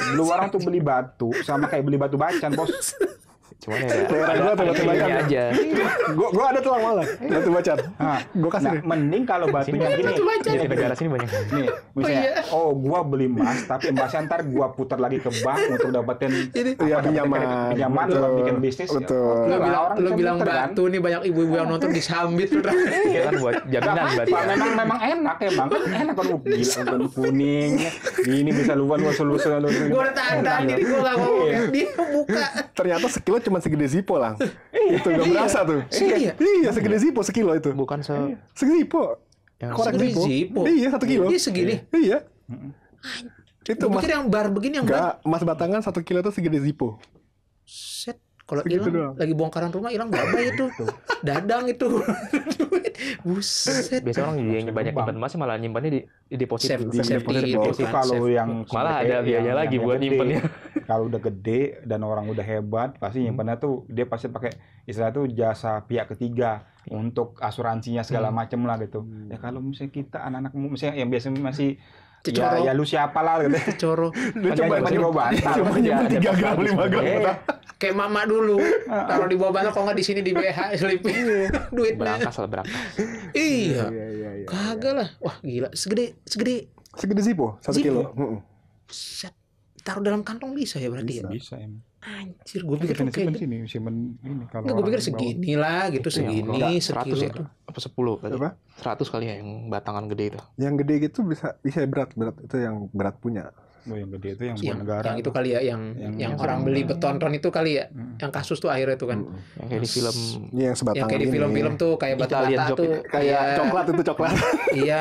Lu orang tuh beli batu sama kayak beli batu bacan, Bos. Cuman ya Daerah gua tuh batu ininya bacan. aja. Gua ada tuh malah batu bacan. Nah, Gua kasih deh. mending kalau batunya gini. Di negara sini banyak. Nih, misalnya, gua beli emas, tapi emasnya ntar gua putar lagi ke bank untuk dapetin Iya, pinjaman. pinjaman Betul. buat bikin bisnis. Betul. Ya, Lu bilang, orang lu bisa bilang muter, kan? batu nih, banyak ibu-ibu yang nonton disambit udah. Ya kan buat jaminan berarti. Pak, memang enak emang kan enak kan gila kan kuning ini bisa luan Gue udah tahan diri, gue gak ngomong. Dia buka. Ternyata sekilo cuma segede Zippo lah. Itu gak berasa tuh. Iya. Iya, segede Zippo sekilo itu. Bukan Segede Zippo. yang Korek segede Zippo. Zippo. Iya, 1 kilo. Iya segini. Iya. Itu Gue mas. pikir yang bar begini yang bar. Enggak, emas batangan 1 kilo itu segede Zippo. Set. Kalau Segitu hilang doang. lagi bongkaran rumah hilang berapa itu? Dadang itu. Buset. biasa orang yang banyak nyimpan emas malah nyimpannya di deposit Safety, dulu. safety deposit. itu itu kan, kalau safety. yang Malah sudah ada kayak biaya yang lagi yang buat gede. nyimpennya. Kalau udah gede dan orang udah hebat pasti nyimpannya tuh dia pasti pakai istilah tuh jasa pihak ketiga untuk asuransinya segala macem lah gitu. Ya kalau misalnya kita anak-anak misalnya yang biasa masih Cecoro. ya lu siapa lah gitu. Coro. Dia Jangan coba di bawah bantal. cuma nyimpen 3 gram, 5 gram. Iya. Kayak mama dulu. Taruh di bawah bantal, kalau nggak di sini di BH selipin duitnya. Berangkas lah berangkas. Iya. Iya. Kagak lah. Wah gila. Segede. Segede Zippo, 1 Zippo? kilo. Heeh. Set. Taruh dalam kantong bisa ya berarti ya? Bisa emang. Anjir, gue pikir tuh Simpen kayak sini, simpen ini kalau Enggak, gue pikir orang bawa. segini lah gitu, segini, Enggak, 100 sekilo ya? tuh. Apa 10 berarti? Apa? 100 kali ya yang batangan gede itu. Yang gede gitu bisa berat itu yang berat punya. Oh, yang gede itu yang buat Yang, negara. yang itu kali ya, yang Yang orang beli betonton itu kali ya, Hmm. yang kasus tuh akhirnya tuh kan, Yang kayak di film Ini yang sebatangan yang kayak di ini. film-film tuh kayak batu Italian bata job tuh, itu. Kayak coklat itu coklat. iya,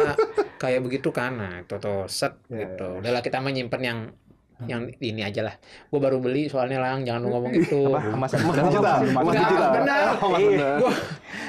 kayak begitu kan, nah itu tuh set Ya, gitu. Udahlah kita menyimpan yang ini aja lah. Gue baru beli soalnya Lang, jangan lu ngomong itu. emas Emas digital. Emas Enggak, digital. benar. Oh, emas benar. Gua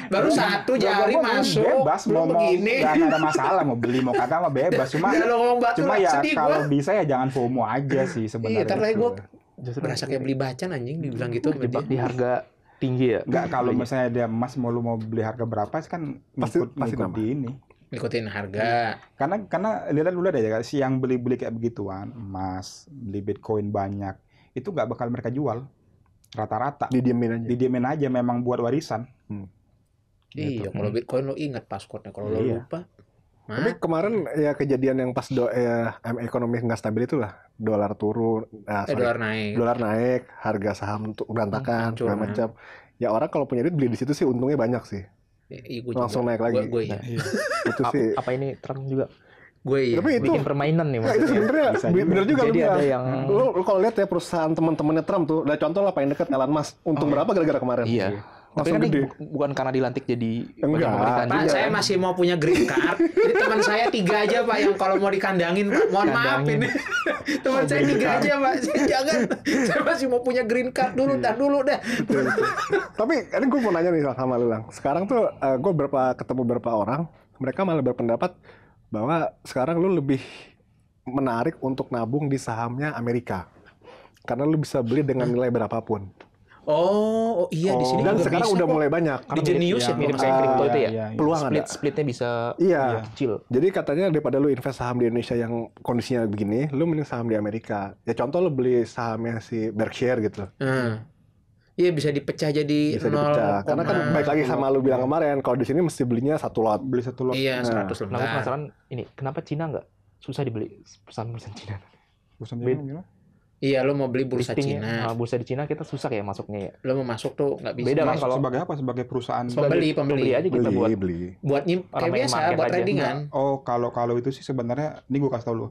baru satu jari masuk, bebas belum mau begini. nggak ada masalah mau beli mau kagak mah bebas cuma Udah lo ngomong batu cuma lah, ya sedih kalau gua. bisa ya jangan FOMO aja sih Iya, sebenarnya. ntar lagi gue justru berasa kayak beli bacan anjing dibilang gitu sama jebak dia. di harga tinggi ya. Nggak kalau misalnya dia emas mau lu mau beli harga berapa sih kan Pasti ngikut nama. di ini. Ngikutin harga. Karena lihat dulu deh ya, si yang beli kayak begituan emas beli Bitcoin banyak itu nggak bakal mereka jual rata-rata Didiemin aja. aja memang buat warisan. Iya, kalau Bitcoin lo ingat passcode-nya. Kalau lo Iya. lupa, Tapi kemarin ya kejadian yang pas ekonomi nggak stabil itulah, dolar turun, dolar naik. dolar naik, harga saham tuh berantakan, hancur, segala macam. Ya orang kalau punya duit beli di situ sih untungnya banyak sih. Iya, gua Langsung juga. naik lagi. Gue iya. Itu sih. Apa ini Trump juga Gue iya. Tapi itu bikin permainan nih Nggak, itu maksudnya. sebenarnya Bisa bener juga lu Jadi bilang. ada yang Lu kalau lihat ya perusahaan teman-temannya Trump tuh, udah contoh lah paling dekat Elon Musk, untung berapa gara-gara kemarin? iya. Tapi Langsung kan gede. ini bukan karena dilantik jadi Enggak. bagian pemerintahan Pak, juga. saya kan. masih mau punya green card. Jadi teman saya 3 aja Pak yang kalau mau dikandangin Pak. Mohon maaf Kandangin. ini. Teman saya 3 aja Pak. Jangan. Saya masih mau punya green card dulu. Ntar dulu dah. Tapi ini gue mau nanya nih sama lu Lang. Sekarang tuh gue ketemu beberapa orang, mereka malah berpendapat bahwa sekarang lu lebih menarik untuk nabung di sahamnya Amerika. Karena lu bisa beli dengan nilai berapapun. Oh iya di sini Dan juga sekarang bisa udah kok. mulai banyak. Di Genius ya mirip kalau kayak nggak kripto salah. itu ya. Iya. Peluang ada. Splitnya bisa Iya. kecil. Jadi katanya daripada lu invest saham di Indonesia yang kondisinya begini, lu mending saham di Amerika. Ya contoh lu beli sahamnya si Berkshire gitu. Iya bisa dipecah jadi Bisa dipecah. Karena kan baik lagi sama lu bilang kemarin, kalau di sini mesti belinya 1 lot. Beli 1 lot. Iya 100 Nah, gue lembar. penasaran ini kenapa Cina nggak susah dibeli perusahaan Cina? Perusahaan Bed- gimana? Iya, lo mau beli bursa listingnya. Cina. Bursa di Cina kita susah ya masuknya ya. Lo mau masuk tuh nggak bisa. Beda kan Masuk kalau sebagai apa? Sebagai perusahaan. Pembeli. Beli aja kita buat beli. Buat kayak Orang main biasa, market buat aja. tradingan. Oh, kalau itu sih sebenarnya, ini gue kasih tau lu.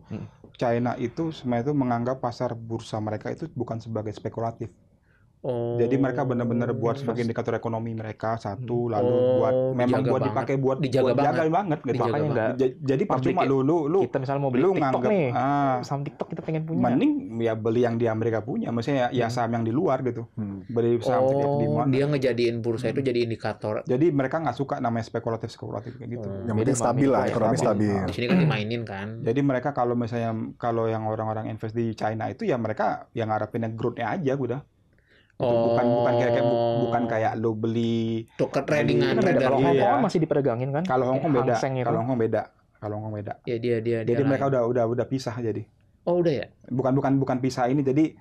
China itu sebenarnya itu menganggap pasar bursa mereka itu bukan sebagai spekulatif. Oh. Jadi mereka benar-benar buat sebagai indikator ekonomi mereka satu, lalu buat memang dijaga buat banget. dipakai buat Dijaga jaga banget gitu. Dijaga Makanya banget. nggak Jadi percuma public lu kita misalnya mau beli lu TikTok nganggap nih, ah, saham TikTok kita pengen punya. mending ya beli yang di Amerika punya, maksudnya ya saham yang di luar gitu. Beli saham TikTok di mana. Dia ngejadiin bursa itu jadi indikator. Jadi mereka nggak suka namanya spekulatif kayak gitu. Yang penting stabil lah, ekonomi stabil. Di sini kan dimainin kan. Jadi mereka kalau misalnya kalau yang orang-orang invest di China itu ya mereka yang ngarepinnya growth-nya aja udah. Gitu. Bukan kayak lo beli tuker tradingan, Beli- Kalau Iya. Hong Kong kan masih diperdagangin kan? kalau Hong Kong beda. Hang Seng itu. Kalau Hong Kong beda. Kalau Hong Kong beda. Ya dia Jadi mereka lain. udah pisah jadi. Oh, udah ya. Bukan pisah ini. Jadi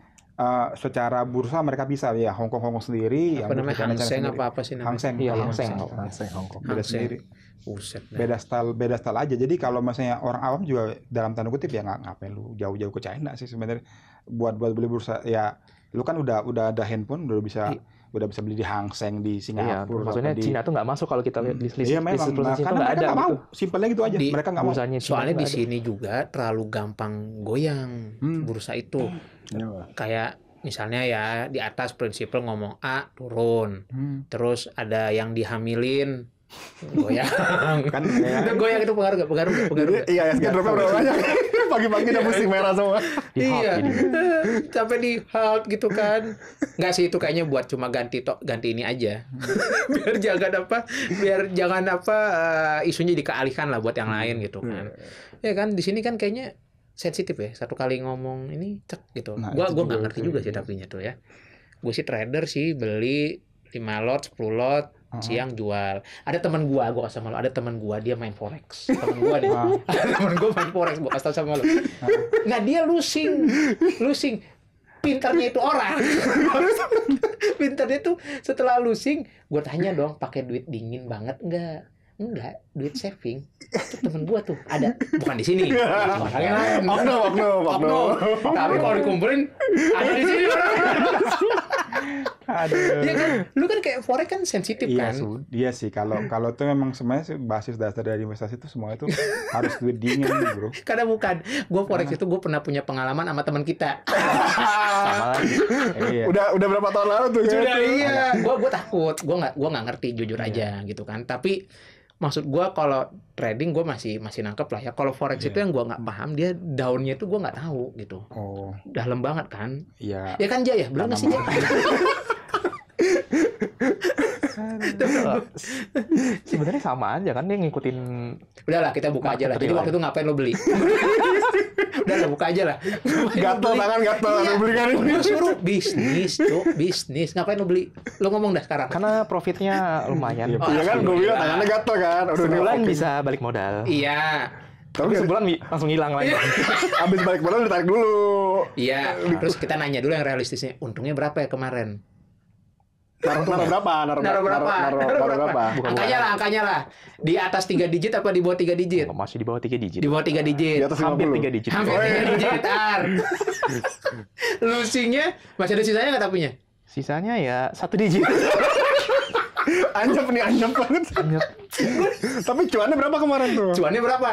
secara bursa mereka pisah ya. Hong Kong sendiri, Apa yang namanya? bursa China Hang Seng sendiri. apa sih namanya? Hang Seng. Iya, Kalau Hang Seng. Hang Seng Hong Kong. beda Hang Seng. sendiri. Buset. dah. Beda style aja. Jadi kalau misalnya orang awam juga dalam tanda kutip ya ngapain lu jauh-jauh ke China sih sebenarnya buat beli bursa ya. Lu kan udah ada handphone, udah bisa beli di Hang Seng di Iya, Singapura. maksudnya apa di, Cina tuh nggak masuk kalau kita lihat di list Iya memang. perusahaan Nah, Cina tuh karena nggak mereka ada nggak mau. gitu. Simpelnya gitu aja. Di- Mereka nggak mau. Bursanya Cina Soalnya tuh di nggak ada. sini juga terlalu gampang goyang bursa itu. Kayak misalnya ya di atas prinsipal ngomong A turun. Terus ada yang dihamilin goyang. Kan Itu goyang itu pengaruh nggak? Pengaruh nggak? Iya, SG dropnya berapa banyak? Pagi-pagi udah pusing merah semua. Iya, sampai di halt gitu kan. Nggak sih, itu kayaknya buat cuma ganti ini aja. biar jangan apa isunya dikealihkan lah buat yang lain gitu kan. Ya kan di sini kan kayaknya sensitif ya. Satu kali ngomong ini cek gitu. Nah, Gua itu nggak juga ngerti itu. juga sih tapinya tuh ya. Gue sih trader sih, beli 5 lot, 10 lot, siang jual. Ada teman gua kasih sama lo, ada teman gua dia main forex. Teman gua nih. Ada teman gua main forex, gua kasih tau sama lo. Nah, dia losing. Pintarnya itu orang. Pintarnya tuh setelah losing, gua tanya dong, pakai duit dingin banget enggak? Enggak, duit saving. Itu temen gua tuh ada, bukan di sini. Orangnya lain. Oknum. Tapi kalau dikumpulin ada di sini orang. Aduh. Iya kan, lu kan kayak forex kan sensitif Iya, kan. iya sih kalau tuh memang sebenarnya sih basis dasar dari investasi itu semua itu harus duit dingin bro. Karena bukan, gue forex itu gue pernah punya pengalaman sama teman kita. Sama lagi. Iya. Udah berapa tahun lalu tuh? Sudah iya, gue takut, gue nggak ngerti jujur aja gitu kan. Tapi maksud gue kalau trading gue masih nangkep lah ya. Kalau forex itu yang gue nggak paham, dia daunnya itu gue nggak tahu gitu. Oh, Dalam banget kan? iya. Ya kan Jaya, bener nggak sih Jaya? Sebenarnya sama aja kan dia ngikutin. Udahlah kita buka aja lah. Jadi waktu itu ngapain lo beli? Udahlah buka aja lah. Gatel tangan gatel ada beli kan ini. Gue suruh bisnis. Ngapain lo beli? Lo ngomong dah sekarang. Karena profitnya lumayan. Iya kan gue bilang tangannya gatel kan. Udah Sebulan oke. bisa balik modal. Iya. Tapi sebulan langsung hilang lagi. Abis balik modal ditarik dulu. Iya. Terus kita nanya dulu yang realistisnya. Untungnya berapa ya kemarin? Naruh berapa? Naruh berapa? Angkanya lah. Di atas 3 digit apa di bawah 3 digit? Masih di bawah 3 digit. Di bawah 3 digit. Di atas Hampir 50. 3 digit. Hampir 3 digit. Losingnya masih ada sisanya nggak tapinya? Sisanya ya 1 digit. Anyep banget. Tapi cuannya berapa kemarin tuh? Cuannya berapa?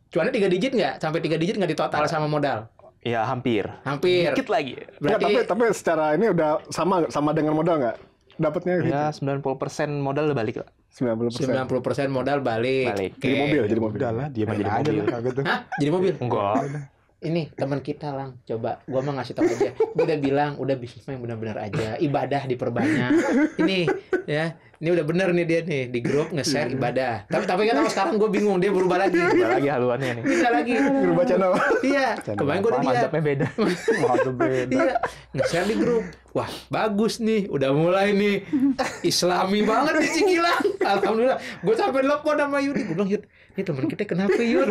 Cuannya 3 digit nggak? Sampai 3 digit nggak ditotal sama modal? Ya hampir. Hampir. Dikit lagi. Berarti tapi secara ini udah sama dengan modal nggak? Dapatnya gitu. Ya 90% modal udah balik lah. 90%. 90% modal balik. Jadi mobil. Udah lah, dia main Jadi aja mobil. lah kayak gitu. Hah? Jadi mobil? Enggak. Ini teman kita Lang, coba gua mah ngasih tau aja. Gua udah bilang, udah bisnisnya yang benar-benar aja, ibadah diperbanyak. Ini ya, ini udah bener nih dia nih di grup nge-share ibadah. Tapi kan kalau sekarang gue bingung dia berubah lagi. Berubah lagi haluannya nih. Bisa lagi. Berubah channel. Iya, kemarin gue udah lihat. Mantapnya beda. Waduh beda. Iya, nge-share di grup. Wah, bagus nih, udah mulai nih. Islami banget nih si Gilang. Alhamdulillah. Gue sampai telepon sama Yudi. Gue bilang, Yud, Ini temen kita kenapa Yud?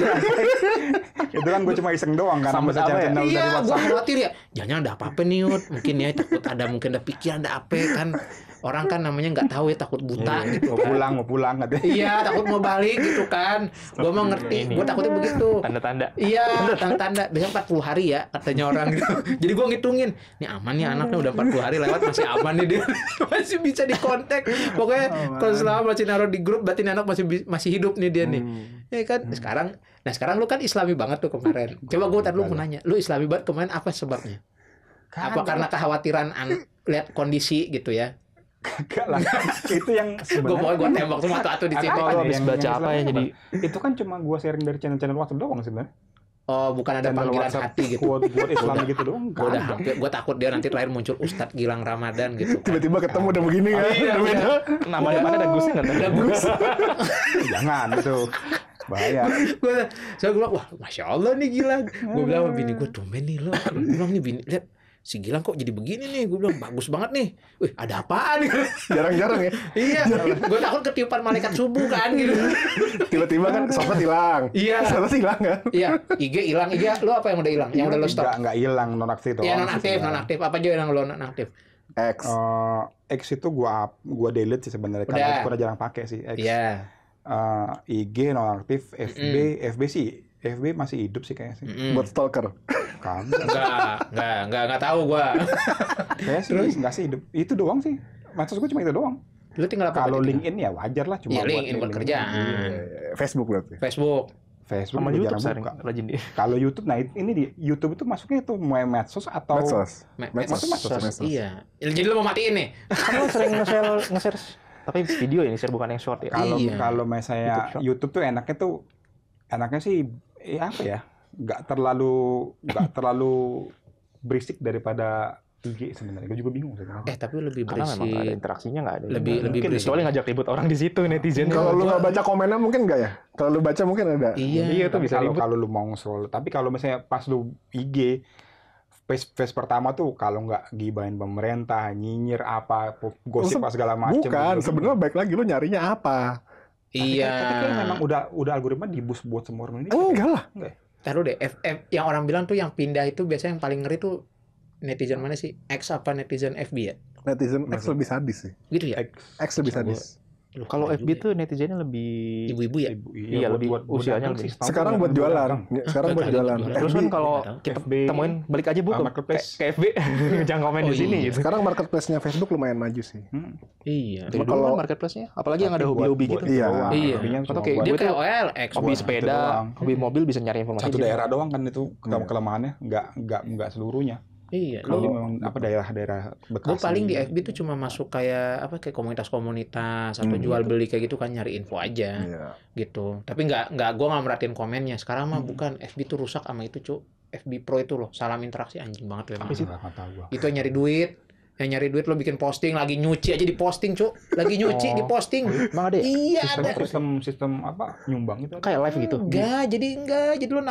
Itu kan gue cuma iseng doang kan. Sambut Sama apa ya? channel dari Iya, gue WhatsApp. khawatir ya. Jangan ada apa-apa nih Yud. Mungkin ya takut ada pikiran ada apa kan. Orang kan namanya nggak tahu ya, takut buta gitu Mau kan. pulang katanya. Iya, takut mau balik gitu kan. Gue mau ngerti, gue takutnya begitu. Tanda-tanda. Iya, tanda-tanda. Biasanya 40 hari ya katanya orang gitu. Jadi gue ngitungin, nih aman nih anaknya udah 40 hari lewat masih aman nih dia. Masih bisa dikontak. Pokoknya kalau selama masih naruh di grup berarti anak masih hidup nih dia nih. Ya kan? Sekarang lu kan Islami banget tuh kemarin. Coba gue tadi lu mau nanya, lu Islami banget kemarin apa sebabnya? Apa karena kekhawatiran lihat kondisi gitu ya? Enggak lah. Itu yang Gue tembak semua tuh di situ. Lu habis baca apa ya jadi? Itu kan cuma gue sharing dari channel-channel WhatsApp doang sebenarnya. Oh, bukan ada Channel panggilan WhatsApp hati gitu. Quote Islam gitu doang. Gue udah hampir, gue takut dia nanti terakhir muncul Ustadz Gilang Ramadan gitu. Tiba-tiba ketemu udah begini ya. Iya, Udah beda. Namanya mana ada Gusnya nggak tahu. Ada Gus. Jangan itu. Bahaya. Saya bilang, wah, masya Allah nih Gilang. Gue bilang sama bini gue, tumben nih lo. Gue bilang nih bini, lihat si Gilang kok jadi begini nih. Gue bilang bagus banget nih. Wih, ada apaan nih? Jarang-jarang ya. Iya, gue takut ketiupan malaikat subuh kan gitu. Tiba-tiba kan sosmed hilang. Iya. Sosmed hilang kan. Iya, IG hilang. IG lo apa yang udah hilang? Yang udah lo stop? Enggak hilang, nonaktif doang. Iya, sih nonaktif, sebenarnya. nonaktif. Apa aja yang lo nonaktif? X. X itu gua delete sih sebenarnya Udah. karena gua jarang pakai sih X. Iya. IG nonaktif, FB sih. FB masih hidup sih kayaknya sih. Buat stalker. Kan. Enggak tahu gua. Kayaknya sih enggak sih hidup. Itu doang sih. Maksud gua cuma itu doang. Lu tinggal apa? Kalau berarti? LinkedIn ya wajar lah cuma Iya, buat LinkedIn buat kerjaan. Facebook berarti. Facebook. Facebook Sama gua YouTube jarang sering buka. rajin di. Kalau YouTube, nah ini di YouTube itu masuknya itu medsos atau Medsos. Medsos. Iya. Jadi lu mau matiin nih? Kan lo sering nge-share tapi video ya, share bukan yang short ya. Kalau Iya. kalau misalnya YouTube Shop. YouTube tuh enaknya sih apa ya? Nggak terlalu berisik daripada IG sebenarnya. Gue juga bingung sebenarnya. Tapi lebih Karena memang nggak ada berisik. interaksinya nggak ada. Lebih mungkin berisik. soalnya ngajak ribut orang di situ netizen. Kalau lu nggak baca komennya mungkin nggak ya? Kalau lu baca mungkin ada. Iya. Itu bisa kalau ribut. kalau lu mau scroll, tapi kalau misalnya pas lu IG phase pertama tuh kalau nggak gibahin pemerintah, nyinyir apa, gosip apa segala macam. Bukan, sebenarnya baik lagi lu nyarinya apa? Iya. Tapi kan memang udah algoritma dibus buat semua orang ini. Enggak lah. Taruh deh. Yang orang bilang tuh yang pindah itu biasanya yang paling ngeri tuh netizen mana sih? X apa netizen FB ya? Netizen X lebih sadis sih. Gitu ya? X lebih sadis. Loh, Kalau keren FB juga tuh netizennya lebih ya. Ibu-ibu ya? Iya, lebih usianya lebih. Sekarang buat jualan. Sekarang buat jualan. Terus kan kalau kita FB, temuin balik aja Bu ke marketplace. FB, jangan komen di sini gitu. Sekarang marketplace-nya Facebook lumayan maju sih. Iya. Cuma kalau- kalau marketplace-nya, apalagi yang ada hobi-hobi gitu. Iya. Iya. Atau kayak Dia gue tuh kayak OLX. hobi buat- sepeda, doang. hobi mobil bisa nyari informasi. Satu di situ. daerah doang kan itu kelemahannya, nggak seluruhnya. Iya. Kalau Lu- memang apa daerah-daerah Bekasi. Gue paling di FB tuh cuma masuk kayak komunitas-komunitas atau jual beli kayak gitu kan, nyari info aja Iya. gitu. Tapi gue nggak merhatiin komennya. Sekarang mah bukan, FB tuh rusak sama itu Cuk. FB Pro itu loh, salam interaksi anjing banget tuh emang. Nggak tahu gua. Itu yang nyari duit lo bikin posting, lagi nyuci aja di posting Cuk. Lagi nyuci di posting. Emang ada ya? Iya ada. Sistem apa nyumbang itu? Kayak live gitu. Enggak, jadi lo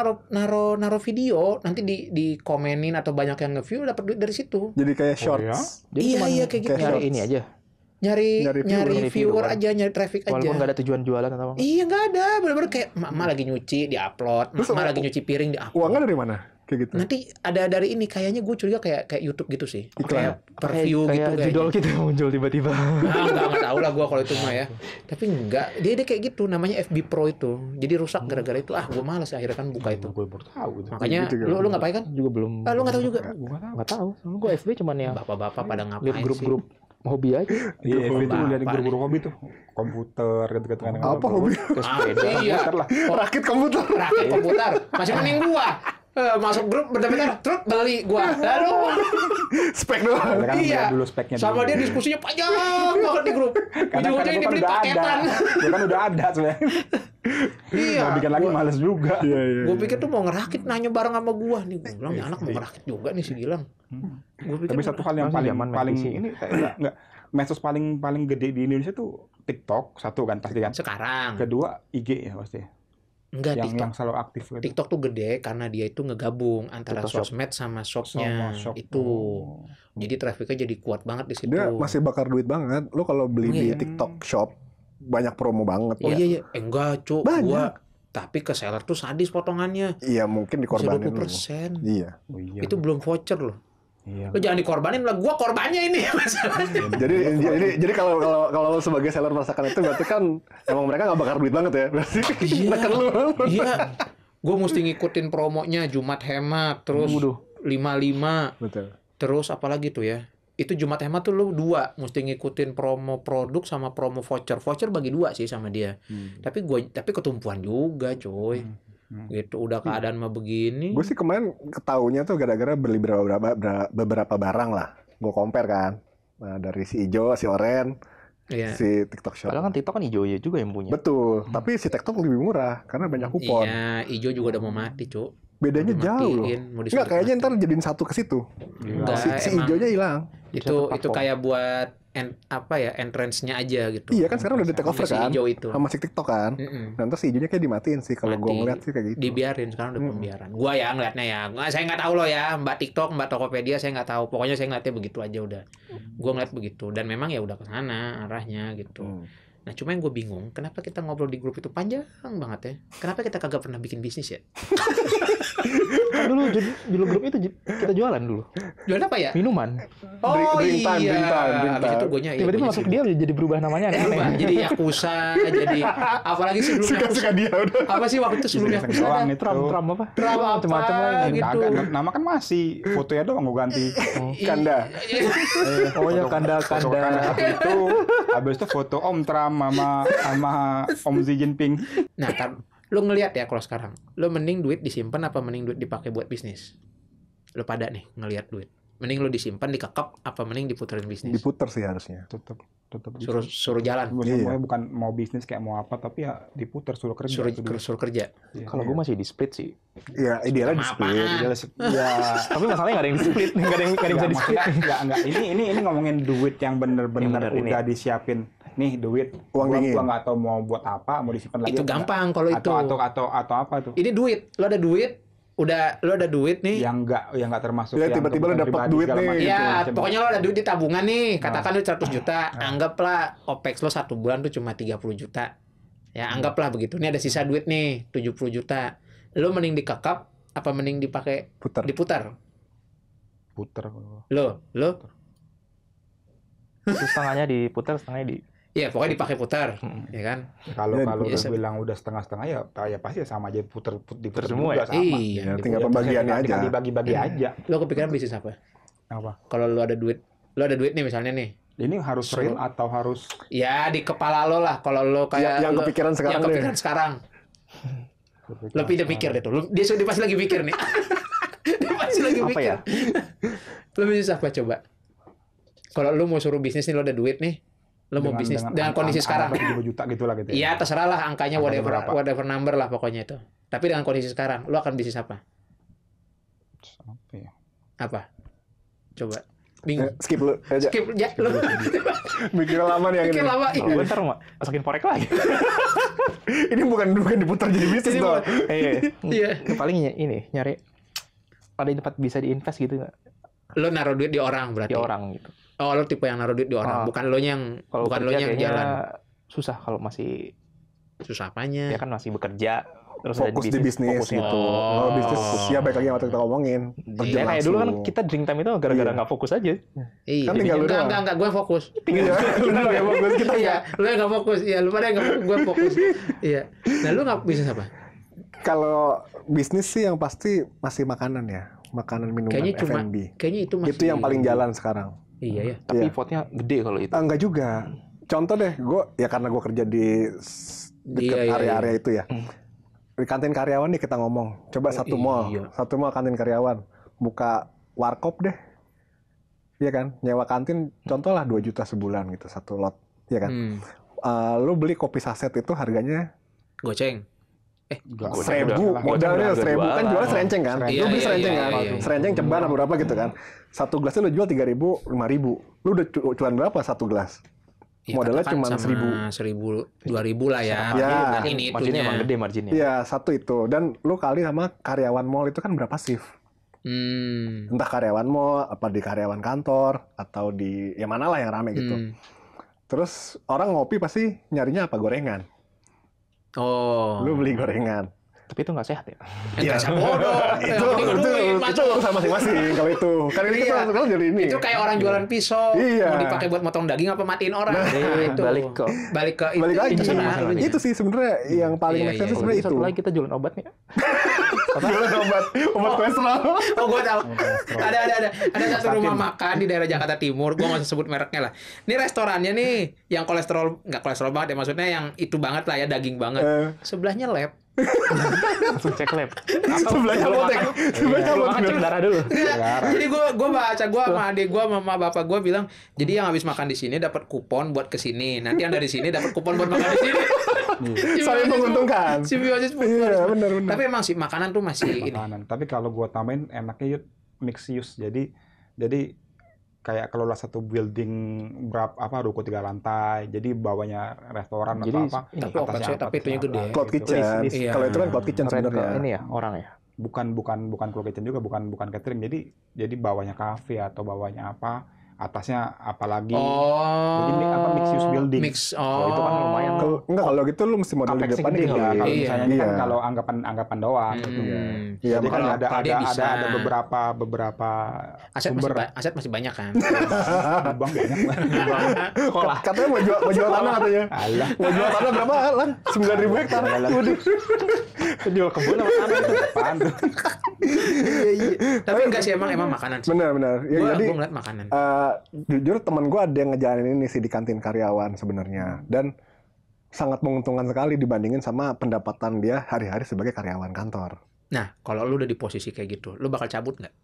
naruh video, nanti di komenin atau banyak yang nge-view dapat duit dari situ. Jadi kayak Oh, iya? shorts. Jadi Iya, cuman iya, kayak gitu. nyari Shorts. ini aja. Nyari Nyari viewer viewer. aja, nyari traffic aja. Walaupun nggak ada tujuan jualan atau apa. Iya nggak ada, bener-bener kayak emak lagi nyuci diupload, Terus emak lagi nyuci piring diupload. Uangnya dari mana? Kayak gitu. Nanti ada dari ini, kayaknya gue curiga kayak YouTube gitu sih, Iklan. kayak per view gitu kayak kayaknya. judul kita muncul tiba-tiba. Nggak tahu lah gue kalau itu mah ya. Tapi enggak, dia kayak gitu, namanya FB Pro itu. Jadi rusak gara-gara itu. Gue malas akhirnya kan buka itu. Gue baru tahu gitu. Makanya Gitu kan. lu nggak pakai kan? Juga belum. Lu nggak tahu juga. Nggak tahu. Soalnya gue FB cuman ya Bapak-bapak pada lihat ngapain grup-grup hobi aja. Iya, itu lihat bapak guru-guru hobi tuh, komputer gitu-gitu kan. Apa hobi? Ke sepeda. Iya. Komputer lah. Rakit komputer. Rakit komputer. Masih mending gua. Masuk grup bentar-bentar, terus beli gua. Aduh. Spek doang. Kan Iya. lihat dulu speknya Sama dulu. dia diskusinya panjang banget di grup. Karena Ujung-ujungnya gua dibeli paketan. Gue kan udah ada sebenarnya. Iya. Mau bikin lagi males juga. Iya, iya. Gue pikir tuh mau ngerakit, nanya bareng sama gua nih. Gue bilang, "Nih anak mau ngerakit juga nih si Gilang." Gue pikir Tapi satu hal yang Masih paling zaman paling MPC. ini enggak medsos paling gede di Indonesia tuh TikTok satu kan pasti kan. sekarang Kedua IG ya pasti. enggak Yang TikTok. selalu aktif gitu. TikTok tuh gede karena dia itu ngegabung antara TikTok Shop. sosmed sama shopnya Sama shop. itu. Oh. Jadi trafficnya jadi kuat banget di situ. Dia masih bakar duit banget. Lu kalau beli Oh, di iya. TikTok Shop banyak promo banget. Oh iya iya, enggak, Cuk. Banyak. Gua Tapi ke seller tuh sadis potongannya. Iya, mungkin Bisa dikorbanin dulu. 20%. Iya. Oh, iya. Itu belum voucher loh. Iya. Lo jangan dikorbanin lah, gua korbannya ini masalahnya. Jadi kalau sebagai seller merasakan itu berarti kan emang mereka nggak bakar duit banget ya. Berarti Iya. neken lu. Iya. Gue mesti ngikutin promonya Jumat hemat, terus 55, Betul. terus apalagi tuh ya. Itu Jumat hemat tuh lu 2, mesti ngikutin promo produk sama promo voucher. Voucher bagi 2 sih sama dia. Tapi ketumpuan juga, coy. Gitu udah keadaan mah begini. Gue sih kemarin ketahunya tuh gara-gara beli beberapa barang lah. Gue compare kan. Nah, dari si Ijo, si Oren, Iya. si TikTok Shop. Padahal kan TikTok kan hijau ya juga yang punya. Betul. Tapi si TikTok lebih murah karena banyak kupon. Iya, Ijo juga udah mau mati, Cuk. Bedanya Mau jauh loh. dimatiin, mau Enggak, disuruh kayaknya mati. ntar jadiin satu ke situ. Enggak, Si emang Ijonya hilang. itu Satu platform. kayak buat entrance-nya aja gitu. Iya kan sekarang udah di take over Sama si kan. Ijo itu. Sama si TikTok kan. Mm-mm. Nanti si Ijonya kayak dimatiin sih kalau gue Mati. ngeliat sih kayak gitu. Dibiarin sekarang udah pembiaran. Gua ya ngeliatnya ya. Saya nggak tahu loh ya, Mbak TikTok, Mbak Tokopedia saya nggak tahu. Pokoknya saya ngeliatnya begitu aja udah. Gua ngeliat begitu dan memang ya udah ke sana arahnya gitu. Nah, cuma yang gue bingung, kenapa kita ngobrol di grup itu panjang banget ya? Kenapa kita kagak pernah bikin bisnis ya? Kan dulu judul grup itu kita jualan dulu. Jualan apa ya? Minuman. Oh Drink time, iya. drink time. Habis itu gue Tiba-tiba masuk dia jadi berubah namanya aneh-aneh. jadi Yakuza, jadi apalagi sih sebelum Yakuza. Suka-suka dia udah. Apa sih waktu itu sebelum Yakuza doang ada? itu. Tram apa? Tram apa Macam-macam lah ini. gitu. Kagak, nama kan masih fotonya doang gue ganti. Kanda. Oh ya Foto kanda. satu itu, habis itu foto Om Trump sama Om Xi Jinping. Nah, kan lu ngelihat ya kalau sekarang, lu mending duit disimpan apa mending duit dipakai buat bisnis? Lu pada nih ngelihat duit. Mending lu disimpan, dikekep apa mending diputerin bisnis? Diputer sih harusnya. Tetep Suruh jalan, Sebenarnya bukan mau bisnis kayak mau apa, tapi ya diputer suruh kerja. suruh kerja. Kalau gue masih di split sih. Iya, idealnya di Sama split. apaan? Ya, Tapi masalahnya nggak ada yang di split, nggak ada yang bisa di split. enggak. Ini ngomongin duit yang bener-bener Yang bener udah disiapin. Nih duit, Uang gua dingin. nggak tahu mau buat apa, mau disimpan lagi. Itu apa gampang kalau itu. Atau apa tuh? Ini duit, lo ada duit, lo ada duit nih. Yang nggak termasuk Ya, yang tiba-tiba lu kebutuhan dapat pribadi duit segala nih. macam. Iya, Macam- pokoknya lo ada duit di tabungan nih. Katakan lo 100 juta, anggaplah OPEX lo 1 bulan tuh cuma 30 juta. Ya, anggaplah begitu. Ini ada sisa duit nih, 70 juta. Lo mending dikekap apa mending dipakai diputar? puter. Lo. Terus setengahnya diputar, setengahnya di. Iya, pokoknya dipakai putar, ya kan? Kalau Ya, kalau iya, lu bilang udah setengah-setengah ya pasti sama aja diputer semua ya? juga sama. Iya, Ya, tinggal pembagiannya aja. Tinggal dibagi-bagi aja. Lo kepikiran bisnis apa? Apa? Kalau lo ada duit nih misalnya nih. Ini harus real atau harus Ya di kepala lo lah. Kalau lo kayak yang lo- kepikiran sekarang Yang deh. kepikiran sekarang. Lo pindah mikir deh tuh. Dia pasti lagi mikir nih. Dia pasti lagi Apa mikir. ya? Lo bisnis apa coba? Kalau lo mau suruh bisnis nih, lo ada duit nih. Lo mau bisnis dengan kondisi sekarang. 7 juta gitu lah gitu ya. Iya, terserah lah angkanya Angkanya berapa? whatever number lah pokoknya itu. Tapi dengan kondisi sekarang, lo akan bisnis apa? Apa ya? Apa? Coba. Bingung. Skip lu aja. Skip ya lo. Mikir lama nih yang Mikir ini. lama. Oh, gue ntar masukin forek lagi. Ini bukan diputar jadi bisnis Ini dong. Iya. Paling ini nyari ada tempat bisa diinvest gitu nggak? Lo naruh duit di orang berarti. Di orang gitu. Oh, lo tipe yang naruh duit di orang, bukan lo yang Kalau bukan lo kerja yang kayaknya jalan. susah kalau masih Susah apanya? ya kan masih bekerja terus Fokus di bisnis fokus gitu. Oh. Kalau bisnis ya baik lagi yang waktu kita ngomongin. Iya, Ya kayak dulu kan langsung. kita drink time itu gara-gara Iya. nggak fokus aja. Iya. Kan tinggal lu doang. Enggak, gue fokus. Iya, lu nggak ya fokus kita. Iya, lo yang nggak fokus. Iya, lu pada yang nggak fokus, gue fokus. Iya. Nah, lu nggak bisnis apa? Kalau bisnis sih yang pasti masih makanan ya. Makanan minuman Kayaknya cuma, F&B. kayaknya itu masih. Itu yang paling jalan sekarang. Iya ya. Tapi Iya. potnya gede kalau itu. Enggak juga. Contoh deh, karena gue kerja di dekat Iya, area-area iya. itu ya. Di kantin karyawan nih kita ngomong. Coba Oh, satu mall kantin karyawan. Buka warkop deh. Iya kan? Nyewa kantin contoh lah 2 juta sebulan gitu satu lot. Iya kan? Lu beli kopi saset itu harganya Goceng. Enggak. Gua- 1.000, udah- modalnya udah 1.000 kan jualan. jualnya serenceng kan? Iya, Lu beli iya, serenceng iya, kan? iya. Serenceng ceban apa berapa gitu kan? Satu gelasnya lu jual 3.000, 5.000. Lu udah cuan berapa satu gelas? Modalnya katakan cuma sama 1.000. 2.000 lah ya. Ya. Ini Marginnya itunya. emang gede marginnya. Iya, satu itu. Dan lu kali sama karyawan mall itu kan berapa shift? Entah karyawan mall, apa di karyawan kantor, atau di ya mana lah yang rame gitu. Terus orang ngopi pasti nyarinya apa? Gorengan. Oh. Lu beli gorengan. Tapi itu nggak sehat ya. Enggak usah bodoh. Itu urusan masing-masing kalau itu. Karena ini Iya. kita jadi ini. Itu kayak orang jualan pisau, Iya. mau dipakai buat motong daging apa matiin orang. Nah, itu. balik ke balik balik lagi. itu sana. Itu sih sebenarnya yang paling Iya, make sense iya. sebenarnya itu. Satu lagi kita jualan obat nih. Jualan obat kolesterol. Oh, gue tahu. Ada satu rumah makan di daerah Jakarta Timur. Gue nggak usah sebut mereknya lah. Ini restorannya nih, yang nggak kolesterol banget ya, maksudnya yang itu banget lah ya, daging banget. Sebelahnya lab. Langsung cek lab. Sebelahnya apotek. Sebelahnya Makan apotek. cek darah dulu. Jadi gue baca, gue sama adik gue, mama bapak gue bilang, jadi yang habis makan di sini dapat kupon buat kesini. Nanti yang dari sini dapat kupon buat makan di sini. Saling menguntungkan. Simbiosis. Iya, benar. Tapi emang sih makanan tuh masih ini. Makanan. Tapi kalau gua tambahin enaknya Yud, mix use. Jadi kayak kelola satu building ruko 3 lantai. Jadi bawahnya restoran Jadi, atau apa. ini, Tapi open atasnya space, tapi itunya gede. Cloud kitchen. Iya. Kalau itu kan cloud kitchen Rent ke sebenarnya. ini ya orang ya. Bukan cloud kitchen juga, bukan catering. Jadi bawahnya cafe atau bawahnya apa, atasnya apalagi. Oh. Jadi mix use building. Oh, itu kan lumayan. Kalau gitu lu mesti modal di Capex-nya depannya gede gitu. kali. Kalau Iya. misalnya ini kan Iya. kalau anggapan doang gitu. Iya, Jadi kan kalau ada dia bisa. beberapa aset sumber. aset masih banyak kan. Bang banyak lah. Sekolah. Katanya mau jual tanah katanya. Alah. Mau jual tanah berapa lan? 9.000 hektar. Waduh. Jual kebun apa tanah itu? Apaan tuh? Tapi enggak sih, emang makanan sih. Benar. Ya, Gua jadi ngeliat makanan. jujur teman gue ada yang ngejalanin ini sih di kantin karyawan sebenarnya, dan sangat menguntungkan sekali dibandingin sama pendapatan dia hari-hari sebagai karyawan kantor. Nah, kalau lu udah di posisi kayak gitu, lu bakal cabut nggak?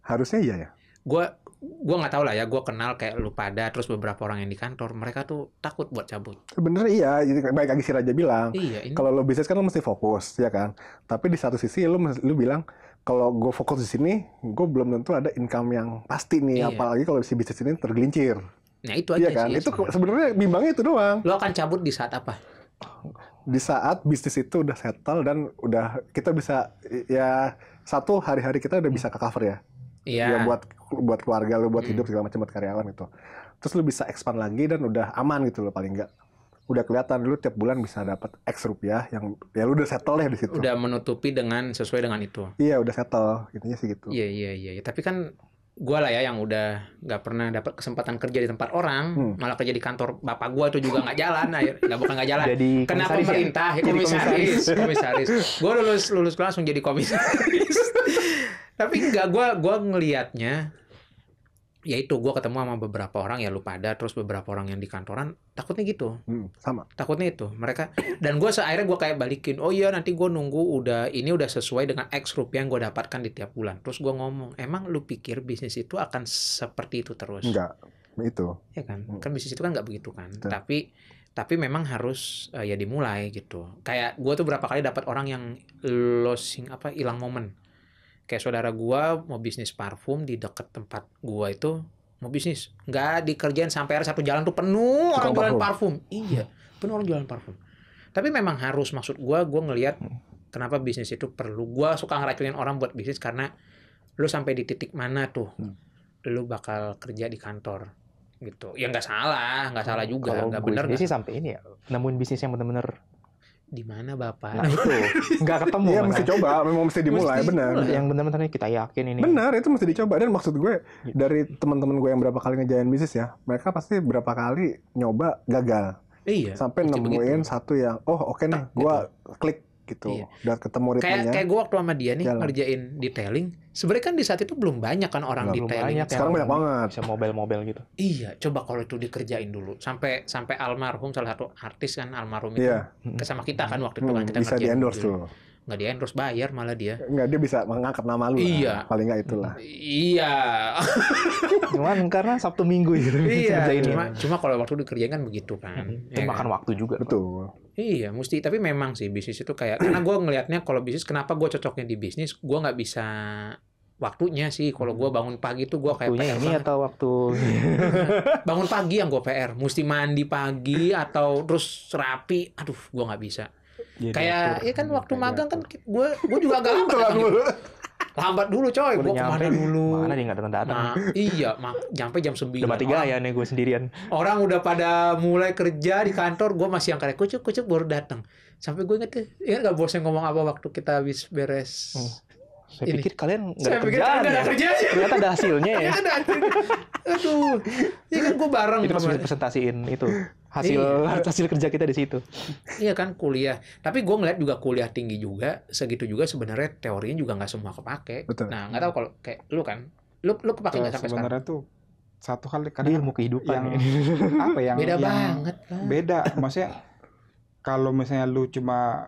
Harusnya iya ya. Gua nggak tahu lah ya. Gua kenal kayak lu pada, terus beberapa orang yang di kantor, mereka tuh takut buat cabut. Sebenarnya iya, jadi baik lagi si Raja bilang. Iya, ini. Kalau lo bisnis kan lo mesti fokus, ya kan. Tapi di satu sisi lu bilang kalau gue fokus di sini, gue belum tentu ada income yang pasti nih. Iya. Apalagi kalau si bisnis ini tergelincir. Nah, itu aja Iya kan. sih. Itu sebenarnya bimbangnya itu doang. Lu akan cabut di saat apa? Di saat bisnis itu udah settle dan udah kita bisa ya satu hari-hari kita udah bisa ke cover ya. Iya. Ya buat keluarga lu, buat hidup segala macam, buat karyawan gitu. Terus lu bisa expand lagi dan udah aman gitu loh paling enggak. Udah kelihatan dulu tiap bulan bisa dapat X rupiah yang ya lu udah settle deh di situ. Udah menutupi sesuai dengan itu. Iya, udah settle. Intinya sih gitu. Iya. Tapi kan gua lah ya yang udah nggak pernah dapat kesempatan kerja di tempat orang, malah kerja di kantor bapak gua itu juga nggak jalan, bukan nggak jalan. Jadi Kena komisaris ya? pemerintah, Jadi komisaris. Gua lulus langsung jadi komisaris. Tapi enggak, gua ngelihatnya ya itu, gue ketemu sama beberapa orang ya, lu pada, terus beberapa orang yang di kantoran takutnya gitu. Sama. Takutnya itu mereka, dan gue akhirnya gue kayak balikin, oh iya nanti gue nunggu udah sesuai dengan X rupiah yang gue dapatkan di tiap bulan. Terus gue ngomong, emang lu pikir bisnis itu akan seperti itu terus? Enggak, itu. Ya kan, kan bisnis itu kan nggak begitu kan. Betul. Tapi memang harus ya dimulai gitu. Kayak gue tuh berapa kali dapat orang yang hilang momen. Kayak saudara gua mau bisnis parfum di dekat tempat gua itu, mau bisnis nggak dikerjain sampai ada satu jalan tuh penuh orang jualan parfum. Iya, penuh orang jualan parfum. Tapi memang harus, maksud gua ngelihat kenapa bisnis itu perlu. Gua suka ngeracunin orang buat bisnis karena lu sampai di titik mana tuh lu bakal kerja di kantor gitu. Ya nggak salah juga, Kalau nggak gue benar. sendiri sih sampai ini ya, nemuin bisnis yang benar-benar Di mana Bapak? nah itu nggak ketemu. Iya, kan? mesti coba, memang mesti dimulai, Mesti benar. mulai. Yang benar-benar kita yakin ini. Benar, itu mesti dicoba. Dan maksud gue, dari teman-teman gue yang berapa kali ngejalanin bisnis ya, mereka pasti berapa kali nyoba gagal. Iya. Sampai mesti nemuin begitu. satu yang, oh oke nih, gue klik gitu. Iya. Dan ketemu ritmenya. Kayak gue waktu sama dia nih Jalan. ngerjain detailing. Sebenarnya kan di saat itu belum banyak kan orang Belum detailing. banyak. Sekarang banyak banget. Bisa mobile-mobile gitu. Iya, coba kalau itu dikerjain dulu. Sampai almarhum salah satu artis kan, almarhum itu Iya. sama kita kan waktu itu kan kita Bisa ngerjain di-endorse mobil. tuh. Nggak di-endorse, bayar malah dia. Enggak, dia bisa mengangkat nama lu. Iya. Lah. Paling nggak itulah. Iya. Cuman karena Sabtu Minggu gitu. Iya. Kerjainnya. Cuma kalau waktu dikerjain kan begitu kan. Itu Ya makan kan? waktu juga. Betul. Iya, mesti. Tapi memang sih bisnis itu kayak, karena gue ngelihatnya kalau bisnis, kenapa gue cocoknya di bisnis, gue nggak bisa waktunya sih. Kalau gue bangun pagi tuh gue kayak Waktunya PR ini banget. atau waktu Bangun pagi yang gue PR, mesti mandi pagi atau terus rapi, aduh gue nggak bisa. Jadi Kayak atur. ya kan waktu Kayak magang kan diatur. gue juga agak lambat. Telat datang mulu. gitu. Lambat dulu coy, Udah gue kemana nyampe, dulu. mana dia nggak datang-datang. Nah, iya, nyampe jam 9. Udah mati gaya nih gue sendirian. Orang udah pada mulai kerja di kantor, gue masih yang kayak kucuk baru datang. Sampai gue inget gak bosnya ngomong apa waktu kita habis beres. Saya Ini. pikir kalian nggak Saya ada pikir kerjaan nggak ada ya. kerjanya. Ternyata ada hasilnya ya. Ada. Aduh, ini kan gue bareng. Itu sama- masih presentasiin itu hasil hasil kerja kita di situ. Iya kan kuliah. Tapi gue ngeliat juga kuliah tinggi juga, segitu juga sebenarnya teorinya juga nggak semua kepake. Betul. Nah nggak tahu kalau kayak lu kan, lu kepake nggak sampai sekarang? Sebenarnya tuh satu hal Dia kadang ilmu kehidupan yang ya. apa yang Beda yang banget lah. beda. Maksudnya kalau misalnya lu cuma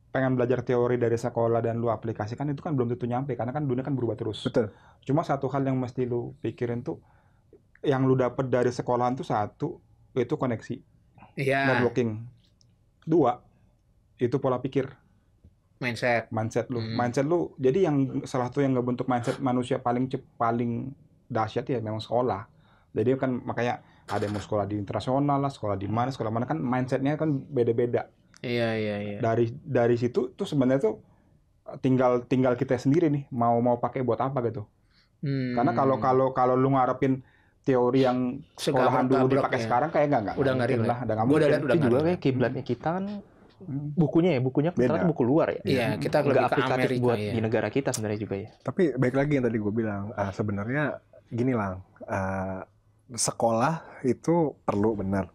pengen belajar teori dari sekolah dan lu aplikasikan itu kan belum tentu nyampe karena kan dunia kan berubah terus. Betul. Cuma satu hal yang mesti lu pikirin tuh yang lu dapet dari sekolahan tuh satu itu koneksi, Iya. networking. Dua itu pola pikir, Mindset. mindset lu. Hmm. Mindset lu jadi yang salah satu yang ngebentuk mindset manusia paling dahsyat ya memang sekolah. Jadi kan makanya ada yang mau sekolah di internasional lah, sekolah mana kan mindsetnya kan beda-beda. Iya. Dari situ tuh sebenarnya tuh tinggal kita sendiri nih mau pakai buat apa gitu. Karena kalau lu ngarepin teori yang sekolahan dulu Segabrok-gabrok dipakai ya. sekarang kayak nggak Udah nggak mungkin relate. lah, udah nggak Gua udah mungkin. lihat, udah Itu juga nggak kayak kiblatnya kita kan bukunya Beda. kan ternyata buku luar ya. Iya, kita Nggak lebih ke aplikatif Amerika buat ya. di negara kita sebenarnya juga ya. Tapi baik lagi yang tadi gue bilang, sebenarnya gini lah, sekolah itu perlu benar.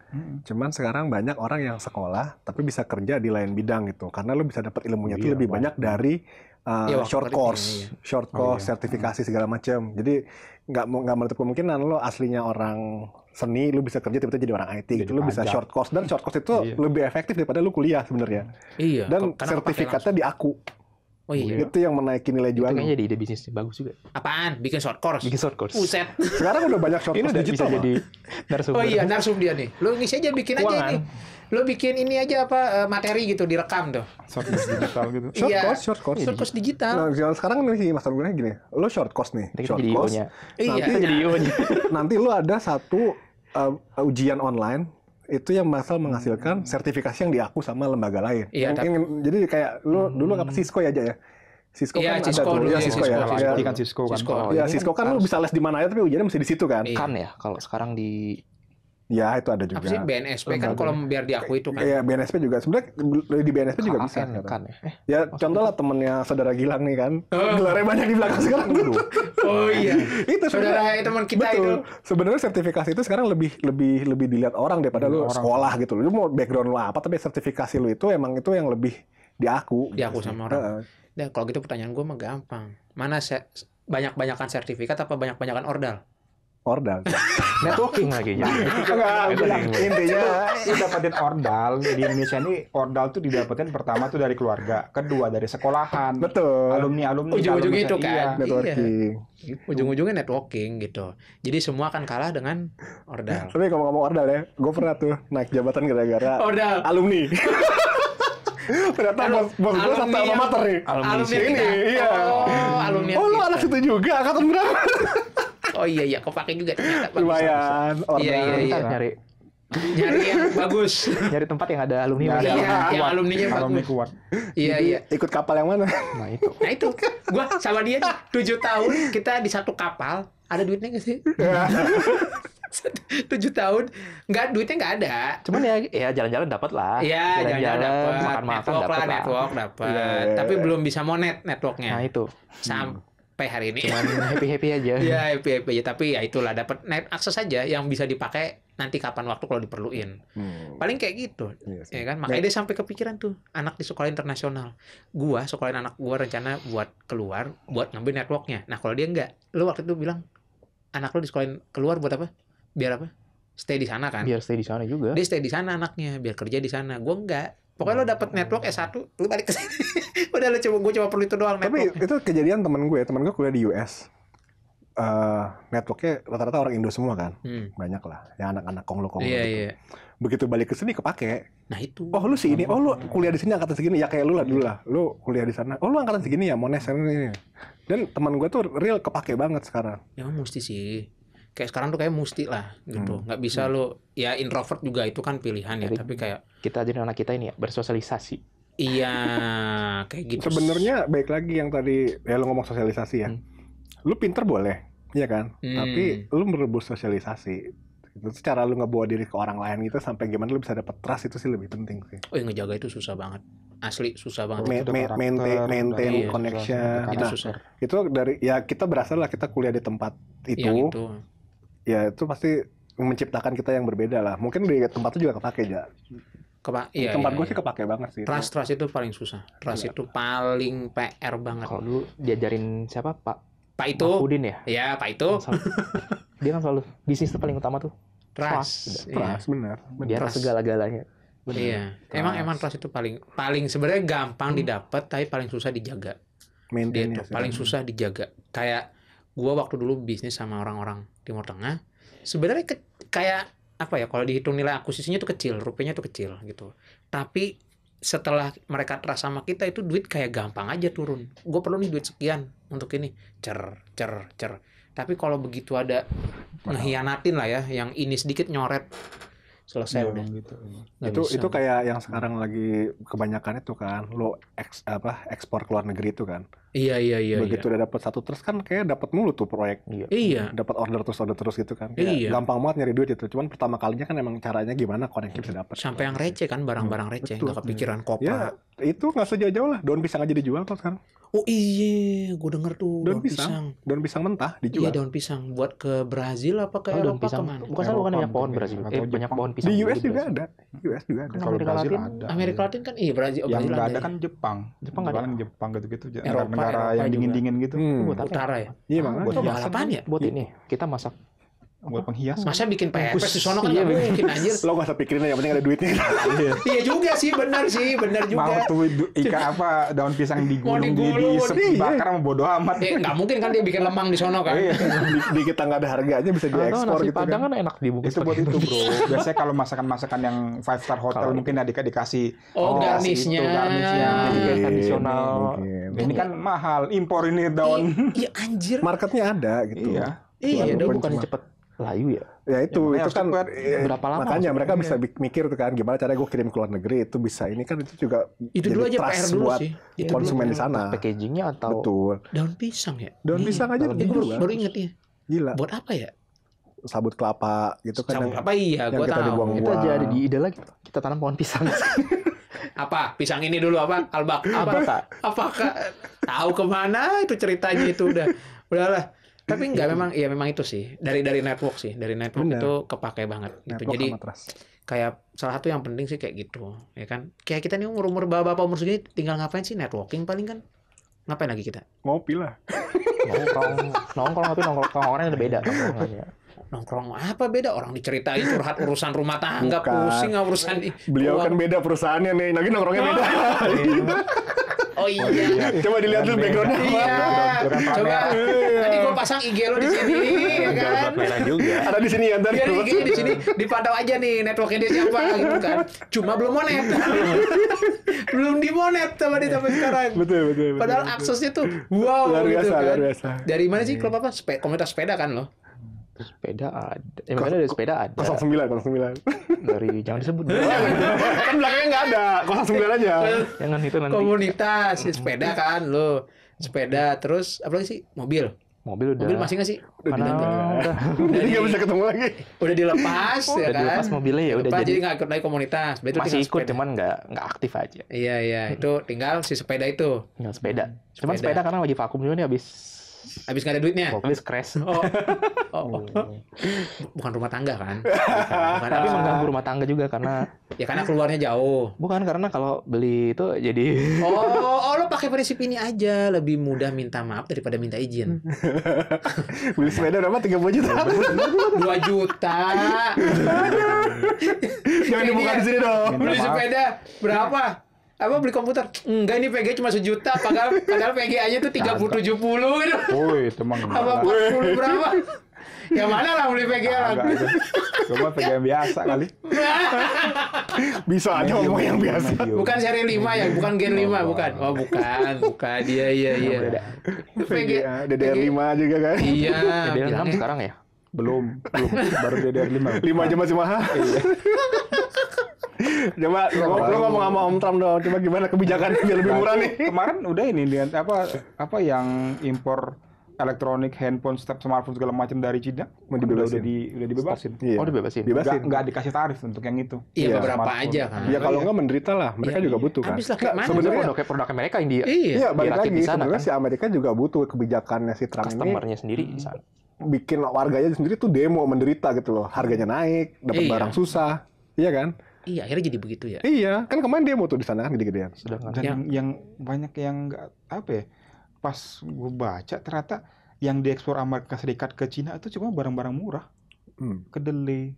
Cuman sekarang banyak orang yang sekolah tapi bisa kerja di lain bidang gitu, karena lu bisa dapat ilmunya tuh Iya, lebih banyak dari Iya, waktu short kerja, course, iya. short Oh, course, iya. sertifikasi segala macam. Jadi nggak menutup kemungkinan lo aslinya orang seni, lu bisa kerja tiba-tiba jadi orang IT gitu. Jadi Lu bisa pajak. short course dan short course itu Iya. lebih efektif daripada lu kuliah sebenarnya. Iya. Dan karena kepake sertifikatnya di aku. langsung. Oh iya. Itu yang menaikin nilai Itu jual. kayaknya jadi ide bisnis bagus juga. Apaan? Bikin short course. Bikin short course. Buset. Sekarang udah banyak short Ini course udah bisa digital. jadi narasumber. Oh iya, narsum dia nih. Lu ngisi aja, bikin aja Keuangan. ini. Lu bikin ini aja apa materi gitu direkam tuh. Short digital gitu. Short Iya. course, short course. Short course digital. Nah, sekarang nih master gue gini, lo short course nih, Nanti kita short jadi course. IO-nya. Iya. Kita jadi IO-nya. Nanti lo ada satu ujian online itu yang bakal menghasilkan sertifikasi yang diaku sama lembaga lain. Iya, Jadi kayak lo dulu nggak Cisco ya aja ya. Cisco Iya, kan Cisco ada tuh, dulu, ya iya, Cisco Cisco, ya. Cisco. Ya, Pasti kan Cisco kan. Cisco. Oh, ya ini Cisco kan lo harus- bisa les di mana aja tapi ujiannya mesti di situ kan. Iya. Kan ya kalau sekarang di Ya itu ada Apa sih juga. BNSP kan kalau biar diakui itu kan. Iya BNSP juga. Sebenarnya di BNSP juga bisa. KAN kan ya. Ya contoh lah temennya saudara Gilang nih kan. Gelarnya banyak di belakang sekarang. Oh iya. Itu Saudara sebenarnya- teman kita Betul. itu. Sebenarnya sertifikasi itu sekarang lebih dilihat orang daripada lu Orang. sekolah gitu. Lu mau background lu apa tapi sertifikasi lu itu emang itu yang lebih diaku. Diaku gitu sih. sama orang. Heeh. Dan kalau gitu pertanyaan gue mah gampang. Mana banyak-banyakan sertifikat apa banyak-banyakan ordal? Ordal. networking lagi ya. Enggak, bilang Intinya lu dapetin ordal di Indonesia ini ordal tuh didapetin pertama tuh dari keluarga, kedua dari sekolahan, betul. alumni Ujung-ujungnya itu kan. iya. Networking. Ujung-ujungnya networking gitu. Jadi semua akan kalah dengan ordal. Tapi ngomong-ngomong ordal ya, gue pernah tuh naik jabatan gara-gara Ordal. alumni. Ternyata bos gue satu alma mater nih. Alumni ini, kita. iya. Oh, alumni Oh lu kita. anak situ juga, angkatan berapa? Oh iya kepake juga ternyata. Bagus, Lumayan, bagus. ordal. Iya, iya, Kita iya. nyari Nyari yang bagus. nyari tempat yang ada alumni. Nggak ada Iya, alumni yang kuat. alumninya Alumni bagus. kuat. Iya, iya. Ikut kapal yang mana? Nah itu. Nah itu, gua sama dia nih, 7 tahun kita di satu kapal, ada duitnya nggak sih? 7 tahun, duitnya nggak ada. Cuman ya jalan-jalan dapat lah. Iya, jalan-jalan dapat, makan-makan network dapat lah. network dapat. Iya, iya, Tapi iya. belum bisa monet networknya Nah itu. sampai hari ini. Cuman happy-happy aja. Iya, happy aja. Tapi ya itulah dapat net akses aja yang bisa dipakai nanti kapan waktu kalau diperluin. Paling kayak gitu. Iya sih. Ya kan? Makanya dia sampai kepikiran tuh anak di sekolah internasional. Gua sekolahin anak gua rencana buat keluar buat ngambil networknya. Nah, kalau dia enggak, lu waktu itu bilang anak lu disekolahin keluar buat apa? Biar apa? Stay di sana kan. Biar stay di sana juga. Dia stay di sana anaknya, biar kerja di sana. Gua enggak. Pokoknya lo dapet network S1, lu balik ke sini. Udah lu gue cuma perlu itu doang Tapi network. itu kejadian temen gue kuliah di US. Networknya rata-rata orang Indo semua kan. Banyak lah, ya anak-anak konglo-konglo Iya, gitu. iya. Begitu balik ke sini kepake. Nah, itu. Oh lu sih ini, oh lu kuliah di sini angkatan segini ya kayak lu lah dulu lah. Lu kuliah di sana. Oh lu angkatan segini ya, Mones ini. Dan teman gue tuh real kepake banget sekarang. Ya mesti sih. Kayak sekarang tuh kayak mesti lah gitu. Nggak bisa lo ya introvert juga itu kan pilihan ya, Jadi- tapi kayak Kita ajarin anak kita ini ya bersosialisasi. Iya, kayak gitu. Sebenarnya baik lagi yang tadi ya lu ngomong sosialisasi ya. Lu pinter boleh, iya kan? Tapi lu merebus sosialisasi. Itu cara lu ngebawa diri ke orang lain gitu sampai gimana lu bisa dapet trust itu sih lebih penting sih. Oh, yang ngejaga itu susah banget. Asli susah banget. Maintain Iya, connection. Itu Nah, susah. itu dari ya kita berasal lah kita kuliah di tempat itu. Yang itu. Ya itu pasti menciptakan kita yang berbeda lah. Mungkin di tempat itu juga kepake aja. Iya, Tempat iya, gue iya. sih kepake banget sih. Trust itu paling susah. Trust itu paling PR banget. Kalau dulu diajarin siapa Pak itu. Udin ya. Ya, Pak itu. Dia kan selalu bisnis itu paling utama tuh. Trust. Iya. Trust, benar. Di atas segala-galanya. Iya. Trust. Emang trust itu paling sebenarnya gampang didapat tapi paling susah dijaga. Maintain Dia ya tuh sih. paling susah dijaga. Kayak gua waktu dulu bisnis sama orang-orang Timur Tengah, sebenarnya kayak apa ya, kalau dihitung nilai akuisisinya tuh kecil, rupiahnya tuh kecil gitu. Tapi setelah mereka trust sama kita itu duit kayak gampang aja turun. Gue perlu nih duit sekian untuk ini, cer. Tapi kalau begitu ada ngehianatin lah ya, yang ini sedikit nyoret, selesai udah. gitu. Nggak bisa. Itu kayak yang sekarang lagi kebanyakan itu kan, lo ekspor ke luar negeri itu kan. Iya. Begitu udah dapat satu terus kan kayak dapat mulu tuh proyek. Iya. Dapat order terus gitu kan. Kayak Iya. gampang banget nyari duit itu. Cuman pertama kalinya kan emang caranya gimana koneksi bisa dapat. Sampai yang receh kan, barang-barang receh, Betul. nggak kepikiran kopra. Ya, itu nggak sejauh-jauh lah. Daun pisang aja dijual kok sekarang. Oh iya, gue denger tuh Daun daun pisang. Daun pisang mentah Iya, dijual. daun pisang buat ke Brazil apa ke Daun Eropa pisang. kemana? Bukan selalu kan Eropa banyak pohon mungkin, Brazil. atau Banyak Jepang. pohon pisang. Di juga US juga Brazil. ada. US juga ada. Kan Kalau Amerika Brazil Latin. ada. Amerika Latin kan iya, Brazil, Yang Brazil nggak ada ada ya. kan Jepang. Jepang nggak ada. Jualan Jepang gitu-gitu. Eropa Negara yang juga. dingin-dingin gitu. Buat apa? Utara ya. Iya, Ah, makanya. buat Itu buat hiasan apaan ya? Buat ini kita masak. Buat penghiasan. Masa bikin pepes di sono kan Iya, nggak mungkin anjir. Lo gak usah pikirin yang penting ada duitnya. Iya juga sih, benar juga. Mau tuh ikan apa daun pisang digulung, digulung, diisep, iya. dibakar sama bodo amat. Nggak mungkin kan dia bikin lemang di sono kan. Iya. Di kita nggak ada harganya bisa Atau diekspor nasi gitu Padang kan. kan enak dibungkus Itu buat pakai itu bro. Biasanya kalau masakan-masakan yang 5-star hotel Kalau- mungkin dikasih Oh, garnishnya. itu, garnishnya. Kayak tradisional. Mungkin. Ini kan mahal, impor ini daun. Iya anjir. Marketnya ada gitu. Iya. Iya, Itu Bukan bukan cuma- cepet layu ya. Ya itu Ya, itu kan cepet. Berapa lama makanya maksudnya? mereka bisa mikir tuh kan gimana caranya gue kirim ke luar negeri itu bisa ini kan itu juga Itu dulu jadi aja trust PR dulu buat sih. Itu konsumen di sana. Packagingnya atau Betul. daun pisang ya. Daun pisang aja Gue dijual. baru inget ya. Gila. Buat apa ya? Sabut kelapa gitu kan. Sabut yang- apa iya, yang gue kita tahu. dibuang-buang. itu aja ada di ide lagi. Kita tanam pohon pisang. Apa? Pisang ini dulu apa? Apakah tahu kemana itu ceritanya itu udahlah. Tapi enggak, memang itu sih dari network sih, dari network Benar. itu kepake banget gitu. Network Jadi sama trust. kayak salah satu yang penting sih kayak gitu, ya kan? Kayak kita nih umur bapak-bapak umur segini tinggal ngapain sih? Networking paling kan. Ngapain lagi kita? Ngopi lah. nongkrong tapi nongkrongnya udah beda nongkrongannya. Nongkrong apa beda? Orang diceritain curhat urusan rumah tangga, Bukan. pusing nggak urusan Beliau uang. kan beda perusahaannya nih, lagi nongkrongnya beda. Oh iya. Coba dilihat dulu backgroundnya. Iya. Coba tadi gue pasang IG lo di sini, ya kan? Merah juga. Ada di sini ya ntar. Biar IG di sini dipantau aja nih networknya dia siapa gitu kan. Cuma belum monet. Belum dimonet sama dia sampai sekarang. Betul. Padahal aksesnya tuh wow Luar gitu biasa, kan. luar biasa. Dari mana sih klub apa? Komunitas sepeda kan lo? Sepeda ada. Maksudnya dari sepeda ada. 09. Dari jangan disebut. Kan belakangnya nggak ada, 09 aja. Jangan itu nanti. Komunitas sepeda kan lo. Sepeda terus apa lagi sih? Mobil. Mobil udah. Mobil masih nggak sih? Mana udah. Jadi nggak bisa ketemu lagi. Udah dilepas ya Udah kan? dilepas mobilnya ya udah Dilepas, jadi nggak ikut lagi komunitas. Berarti masih tinggal ikut sepeda. cuman nggak aktif aja. Iya itu tinggal si sepeda itu. Tinggal sepeda. Cuman Sepeda. sepeda karena lagi vakum juga nih Habis nggak ada duitnya. habis crash. Oh. Bukan rumah tangga kan? Bukan, Tapi mengganggu rumah tangga juga karena ya karena keluarnya jauh. bukan karena kalau beli itu jadi Oh, lo pakai prinsip ini aja, lebih mudah minta maaf daripada minta izin. Beli sepeda berapa? 30 juta. 2 juta. Jangan dibuka di sini dong. Beli sepeda berapa? Apa beli komputer? Enggak, ini PG cuma 1 juta, padahal PGA-nya tuh 30-70 gitu. Woi, itu mah Apa 40 berapa? Yang mana lah beli PGA lah. Coba pegang biasa kali. Bisa aja ngomong yang biasa. Bukan seri 5 ya, bukan Gen 5, bukan. Oh, bukan. Iya. VGA, DDR5 juga kan. Iya, DDR6 bilangnya. sekarang ya. Belum. Baru DDR5. 5 aja masih mahal. Coba lo ngomong sama Om Trump dong. Coba gimana kebijakannya biar lebih murah nih? Kemarin udah ini dia apa yang impor elektronik, handphone, smartphone segala macam dari Cina Mau dibebasin. udah dibebasin. Iya. Oh, dibebasin. Dibebasin. Nggak dikasih tarif untuk yang itu. Iya, Iya, beberapa smartphone. aja kan. Ya kalau nggak menderita lah. Mereka Iya, juga iya. butuh kan. Habis lah kayak mana? sebenarnya Produk mereka yang Iya, balik dirakit lagi di sana, sebenarnya kan? si Amerika juga butuh kebijakannya si Trump ini customer-nya sendiri di sana. bikin warganya sendiri tuh demo menderita gitu loh. Harganya naik, dapat Iya. barang susah. Iya kan? Iya, akhirnya jadi begitu ya. Iya, kan kemarin demo tuh di sana kan gede-gedean. Sedangkan Dan yang banyak yang nggak apa ya, pas gue baca ternyata yang diekspor Amerika Serikat ke Cina itu cuma barang-barang murah, kedelai,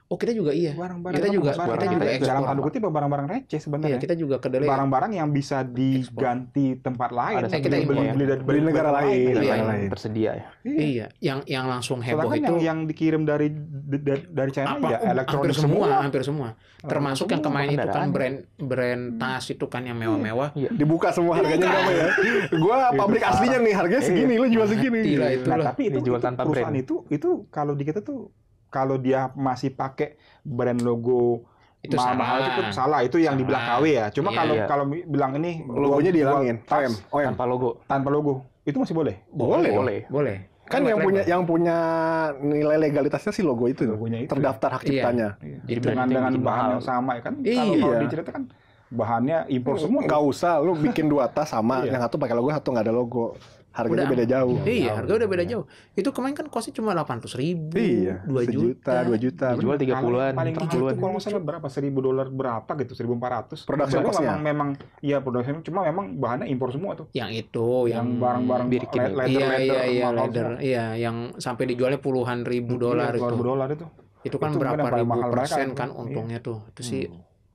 Oh, kita juga iya. barang-barang Kita juga dalam ekspor. tanda kutip barang-barang receh Iya, sebenarnya. kita juga kedelai. Barang-barang yang bisa diganti tempat lain, Ada kita impor ya. Beli negara lain, Iya, negara iya. lain. tersedia ya. Iya, yang langsung heboh Sedangkan itu yang dikirim dari China apa? ya elektronik Hampir semua. Termasuk yang kemarin itu kan brand tas itu kan yang mewah-mewah. Dibuka semua harganya berapa ya? Gua pabrik aslinya nih harganya segini, lu jual segini. Gila itu. Nah, Itulah. tapi itu Dijual tanpa perusahaan brand. itu kalau di kita tuh kalau dia masih pakai brand logo Itu mahal-mahal salah. itu salah, itu yang dibilang Salah. KW ya. Cuma Iya. kalau bilang ini Logonya dihilangin. tas OM. Tanpa logo. tanpa logo itu masih boleh. Boleh dong. Boleh. Kan yang punya nilai legalitasnya sih logo itu. Logonya itu. Terdaftar hak Iya. ciptanya. Jadi dengan branding bikin bahan mahal. yang sama ya kan. Iya. Kalau dicerita kan bahannya impor semua. Nggak usah, lu bikin 2 tas sama, Iya. yang satu pakai logo, satu nggak ada logo. Harganya Udah. beda jauh. Iya, harga udah beda jauh. Itu kemarin kan kosnya cuma 800.000, Iya, 2 juta. 2 juta. Dijual 30-an, Paling mahal 70-an. itu kalau nggak salah berapa, $1.000 berapa gitu, 1.400. Production Sebenarnya cost-nya. memang iya production, cuma memang bahannya impor semua tuh. Yang itu, yang barang-barang Birkin. iya, mahal leather, semua. iya, yang sampai dijualnya puluhan ribu dolar Iya, itu. $1.000 itu. Itu kan Itu berapa mungkin yang paling ribu mahal mereka persen itu. kan Iya. untungnya tuh. Itu sih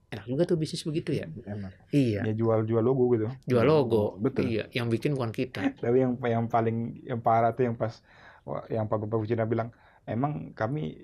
enak juga tuh bisnis begitu ya. Enak. Iya, Ya jual logo gitu. jual logo. Betul. Iya, yang bikin bukan kita. Tapi yang parah tuh yang pas yang Pak Bapak Cina bilang, emang kami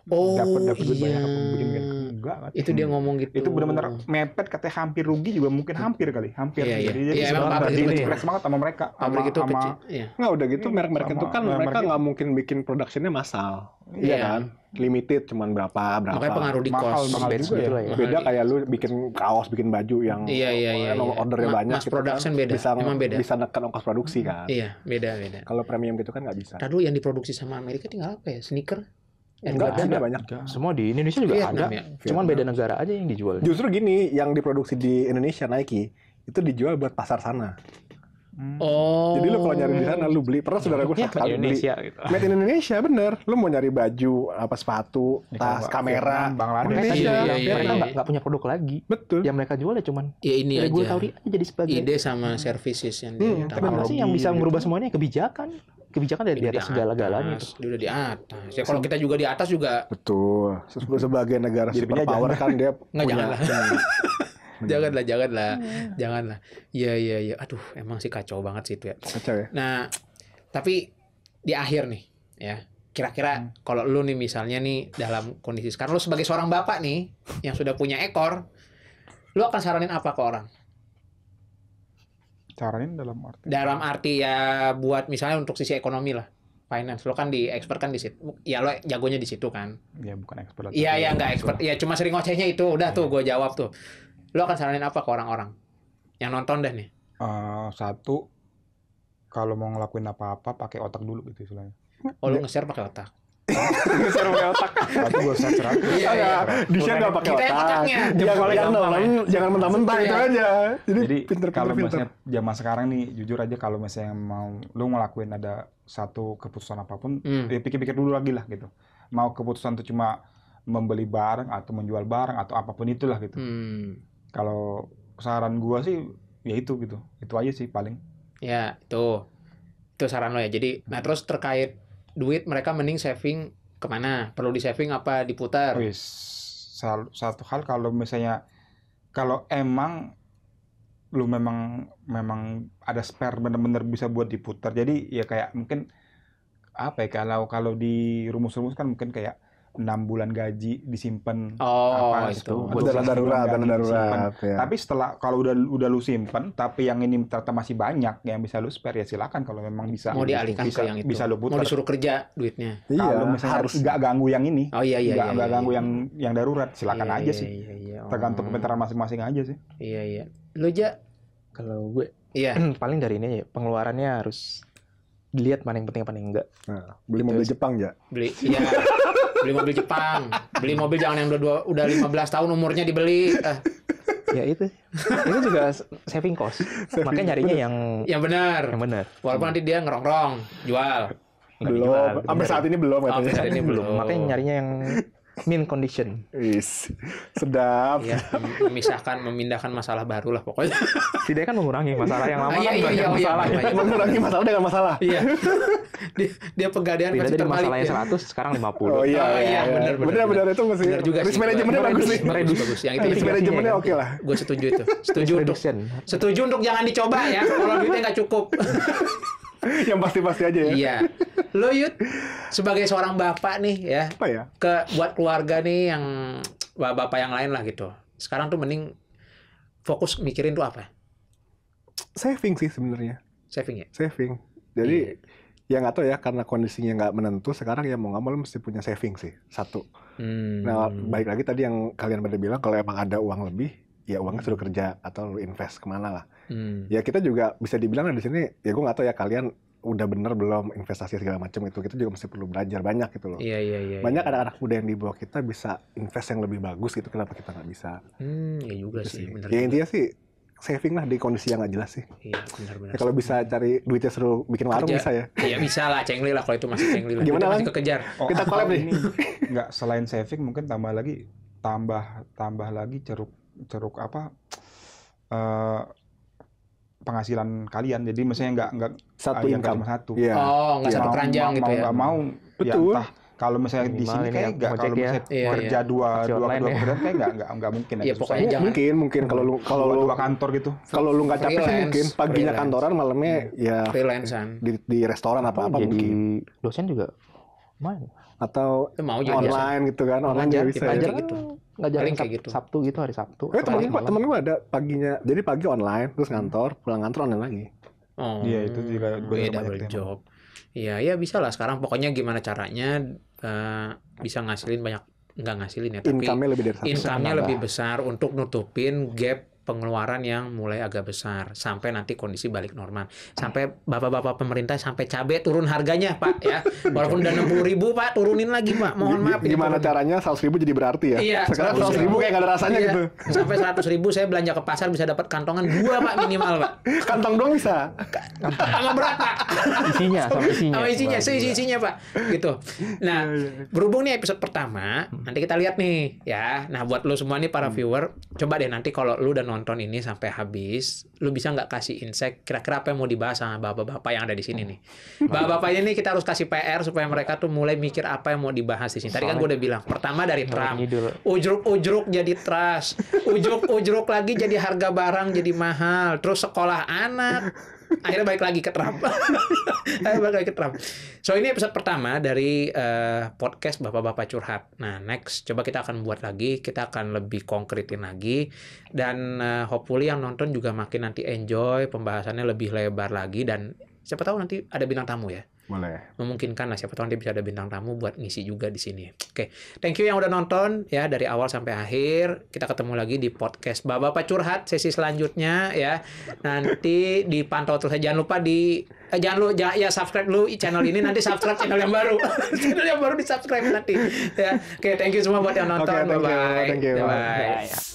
Oh, dapat duit iya. banyak apa bikin kan? Enggak kan? Itu dia ngomong gitu. Itu benar-benar mepet, katanya hampir rugi juga, mungkin hampir kali, hampir. Iya, iya. Jadi Iya, emang sebenarnya pabrik itu di kecil. impress banget sama mereka. Pabrik itu sama- kecil. Iya. Nggak, udah gitu merek-merek Sama itu kan merek mereka itu. nggak mungkin bikin produksinya massal. Iya. Iya kan? Limited cuman berapa. Makanya pengaruh di Mahal, cost. mahal Batch juga gitu ya. lah ya. Beda kayak lu bikin kaos, bikin baju yang Iya. ordernya banyak. Mass gitu kan, production beda. Bisa, Emang beda. bisa neken ongkos produksi kan. Iya, beda. Kalau premium gitu kan nggak bisa. Tadi yang diproduksi sama Amerika tinggal apa ya? Sneaker? Enggak, Nggak ada banyak. Semua di Indonesia juga Vietnam ada. ya? Cuman beda negara aja yang dijual. Justru gini, yang diproduksi di Indonesia Nike itu dijual buat pasar sana. Oh. Jadi lu kalau nyari di sana lu beli. Pernah saudara gue Ya, satu kali beli. Indonesia gitu. Made in Indonesia bener. Lu mau nyari baju, apa sepatu, Ya, tas, kalau kamera, Vietnam, Bangladesh. Indonesia. Iya, iya, Mereka iya. nggak punya produk lagi. Betul. Yang mereka jual ya cuman Ya ini regulatory aja. aja jadi sebagai Ide sama services yang Hmm, dia Kenapa sih yang bisa merubah semuanya kebijakan? Kebijakan dari di Dia atas segala-galanya itu. Dia udah di atas. Ya kalau kita juga di atas juga Betul. Sebagai negara Jadi superpower kan dia Nggak, punya. janganlah. Janganlah. Iya. Aduh, emang sih kacau banget sih itu ya. Kacau ya. Nah, tapi di akhir nih ya. Kira-kira kalau lu nih misalnya nih dalam kondisi sekarang lu sebagai seorang bapak nih yang sudah punya ekor, lu akan saranin apa ke orang? Carain dalam arti. Dalam arti ya buat misalnya untuk sisi ekonomi lah. Finance, lo kan di expert kan di situ. Ya lo jagonya di situ kan. Ya bukan expert. Iya, nggak expert. Ya cuma sering ngocehnya itu. Udah tuh gue jawab tuh. Lo akan saranin apa ke orang-orang yang nonton dah nih? Satu, kalau mau ngelakuin apa-apa pakai otak dulu gitu istilahnya. Oh, lo nge-share pakai otak. Nge-share pakai otak. Satu gue share 100. Iya. Di-share nggak pakai Kita yang otak. otaknya. Jangan mentah-mentah itu Iya. aja. Jadi pinter kalau filter. misalnya zaman sekarang nih, jujur aja kalau misalnya mau lu ngelakuin ada satu keputusan apapun, ya pikir-pikir dulu lagi lah gitu. Mau keputusan itu cuma membeli barang atau menjual barang atau apapun itulah gitu. Kalau saran gua sih ya itu gitu. Itu aja sih paling. Ya, itu saran lo ya. Jadi, nah terus terkait duit mereka mending saving kemana? Perlu di saving apa diputar? Wis, satu hal kalau misalnya kalau emang lu memang ada spare bener-bener bisa buat diputar. Jadi ya kayak mungkin apa ya, kalau di rumus-rumus kan mungkin kayak 6 bulan gaji disimpan Oh, apa itu. gitu. Buat dana 12 bulan darurat, gaji dana disimpan. darurat. Ya. Tapi setelah kalau udah lu simpen, tapi yang ini ternyata masih banyak yang bisa lu spare, ya silakan kalau memang bisa. Mau dialihkan bisa, ke yang itu. Bisa lu Mau putar. disuruh kerja duitnya. Iya, Kalau misalnya harus. nggak ganggu yang ini, Oh iya iya. nggak iya, ganggu iya. yang darurat, silakan Iya, aja iya, sih. Iya, iya. Tergantung kepintaran masing-masing aja sih. Iya iya. Lu aja. Kalau gue Iya. paling dari ini aja, pengeluarannya harus dilihat mana yang penting apa yang enggak. Nah, beli mobil Jepang ya. Beli iya. Beli mobil Jepang. Beli mobil jangan yang udah 15 tahun umurnya dibeli. Ya itu juga saving cost. Makanya nyarinya Yang benar. yang benar. Walaupun nanti dia ngerongrong, jual. Nggak Belum. dijual, Sampai bener. saat ini belum Sampai katanya. saat ini belum. Makanya nyarinya yang mint condition. Wis. Sedap. Iya, memindahkan masalah baru lah pokoknya. Setidaknya kan mengurangi masalah yang lama kan banyak masalah. Mengurangi masalah dengan masalah. Iya. Dia pegadaian Tidak versi dari terbalik. masalahnya ya. 100 sekarang 50. Oh iya, Oh, iya, benar. benar itu masih. Benar juga Risk sih. manajemennya bagus sih. Bagus. Yang itu Risk manajemennya oke lah. gue setuju itu. Setuju untuk jangan dicoba ya kalau duitnya nggak cukup. Yang pasti-pasti aja ya. Iya. Lo Yud sebagai seorang bapak nih ya, Apa ya? buat keluarga nih yang bapak yang lain lah gitu. Sekarang tuh mending fokus mikirin tuh apa? Saving sih sebenarnya. Saving ya? Saving. Jadi ya nggak tahu ya, karena kondisinya nggak menentu sekarang, ya mau nggak mau lu mesti punya saving sih, satu. Nah, baik lagi tadi yang kalian pada bilang, kalau emang ada uang lebih, ya uangnya suruh kerja atau lu invest kemana lah. Ya kita juga bisa dibilang di sini, ya gue nggak tahu ya kalian udah bener belum investasi segala macam itu, kita juga mesti perlu belajar banyak gitu loh. Iya. Banyak anak-anak muda yang di bawah kita bisa invest yang lebih bagus gitu, kenapa kita nggak bisa? Ya juga sih, benar. Ya intinya sih saving lah di kondisi yang nggak jelas sih. Iya, benar. Ya, kalau bisa cari duitnya suruh bikin warung Kerja. bisa ya. Iya bisa lah, cengli lah kalau itu masih cengli lah. Gimana, Kita masih Lang? kekejar. Kita collab nih. Ini nggak, selain saving mungkin tambah lagi ceruk apa, penghasilan kalian. Jadi misalnya nggak Satu yang income. cuma satu. Iya. Oh, nggak Iya. satu keranjang gitu ya. Nggak mau. Ya, Betul. entah kalau misalnya di Minimal sini ini kayak ya, nggak, kalau Gojek ya. misalnya Iya, kerja dua Taksi online ya. pekerjaan kayak nggak mungkin. Iya, agak susah. pokoknya jangan. Mungkin kalau lu dua kantor gitu. kalau lu nggak capek sih Freelance. mungkin paginya Freelance. kantoran, malamnya ya Freelance-an. di restoran apa Jadi mungkin, dosen juga main. atau Itu mau juga biasa. online gitu kan, online Ngajar, juga bisa ngajar ya. kayak gitu. Ngajarin Paling kayak gitu. Sabtu gitu, hari Sabtu. Temen gue ada paginya, jadi pagi online terus ngantor, pulang kantor online lagi. Oh, Iya, itu juga gue iya, banyak double tuh emang. job. Iya bisa lah sekarang. Pokoknya gimana caranya bisa ngasilin banyak, nggak ngasilin ya, tapi Income-nya lebih dari satu. income-nya Nambah. lebih besar untuk nutupin gap pengeluaran yang mulai agak besar sampai nanti kondisi balik normal. Sampai bapak-bapak pemerintah sampai cabai turun harganya, Pak ya. Walaupun udah 60.000, Pak, turunin lagi, Pak. Mohon maaf ini Gimana turun. caranya 100.000 jadi berarti ya? Iya, Sekarang 100.000 100.000 kayak gak ada rasanya Iya, gitu. Sampai 100.000 saya belanja ke pasar bisa dapat kantongan 2, Pak, minimal, Pak. Kantong doang bisa. Sama berat, Pak. Isinya sama isinya. Sama isinya, seisi-isinya, Pak. Gitu. Nah, berhubung nih episode pertama, nanti kita lihat nih ya. Nah, buat lu semua nih para viewer, coba deh nanti kalau lu udah nonton ini sampai habis, lu bisa nggak kasih insight kira-kira apa yang mau dibahas sama bapak-bapak yang ada di sini nih. Bapak-bapak ini kita harus kasih PR supaya mereka tuh mulai mikir apa yang mau dibahas di sini. Tadi kan gue udah bilang, pertama dari Trump, ujruk-ujruk jadi trust, ujruk-ujruk lagi jadi harga barang jadi mahal, terus sekolah anak, akhirnya balik lagi ke Trump. So ini episode pertama dari podcast Bapak-Bapak Curhat. Nah next coba kita akan buat lagi, kita akan lebih konkretin lagi, dan hopefully yang nonton juga makin nanti enjoy, pembahasannya lebih lebar lagi, dan siapa tahu nanti ada bintang tamu ya. Boleh. Memungkinkan lah, siapa tahu nanti bisa ada bintang tamu buat ngisi juga di sini. Oke, thank you yang udah nonton ya dari awal sampai akhir. Kita ketemu lagi di podcast Bapak-Bapak Curhat sesi selanjutnya ya. Nanti dipantau terus. Jangan lupa jangan subscribe dulu channel ini, nanti subscribe channel yang baru. Channel yang baru di subscribe nanti ya. Oke, thank you semua buat yang nonton. Oke, thank you. Bye. Thank you. Bye.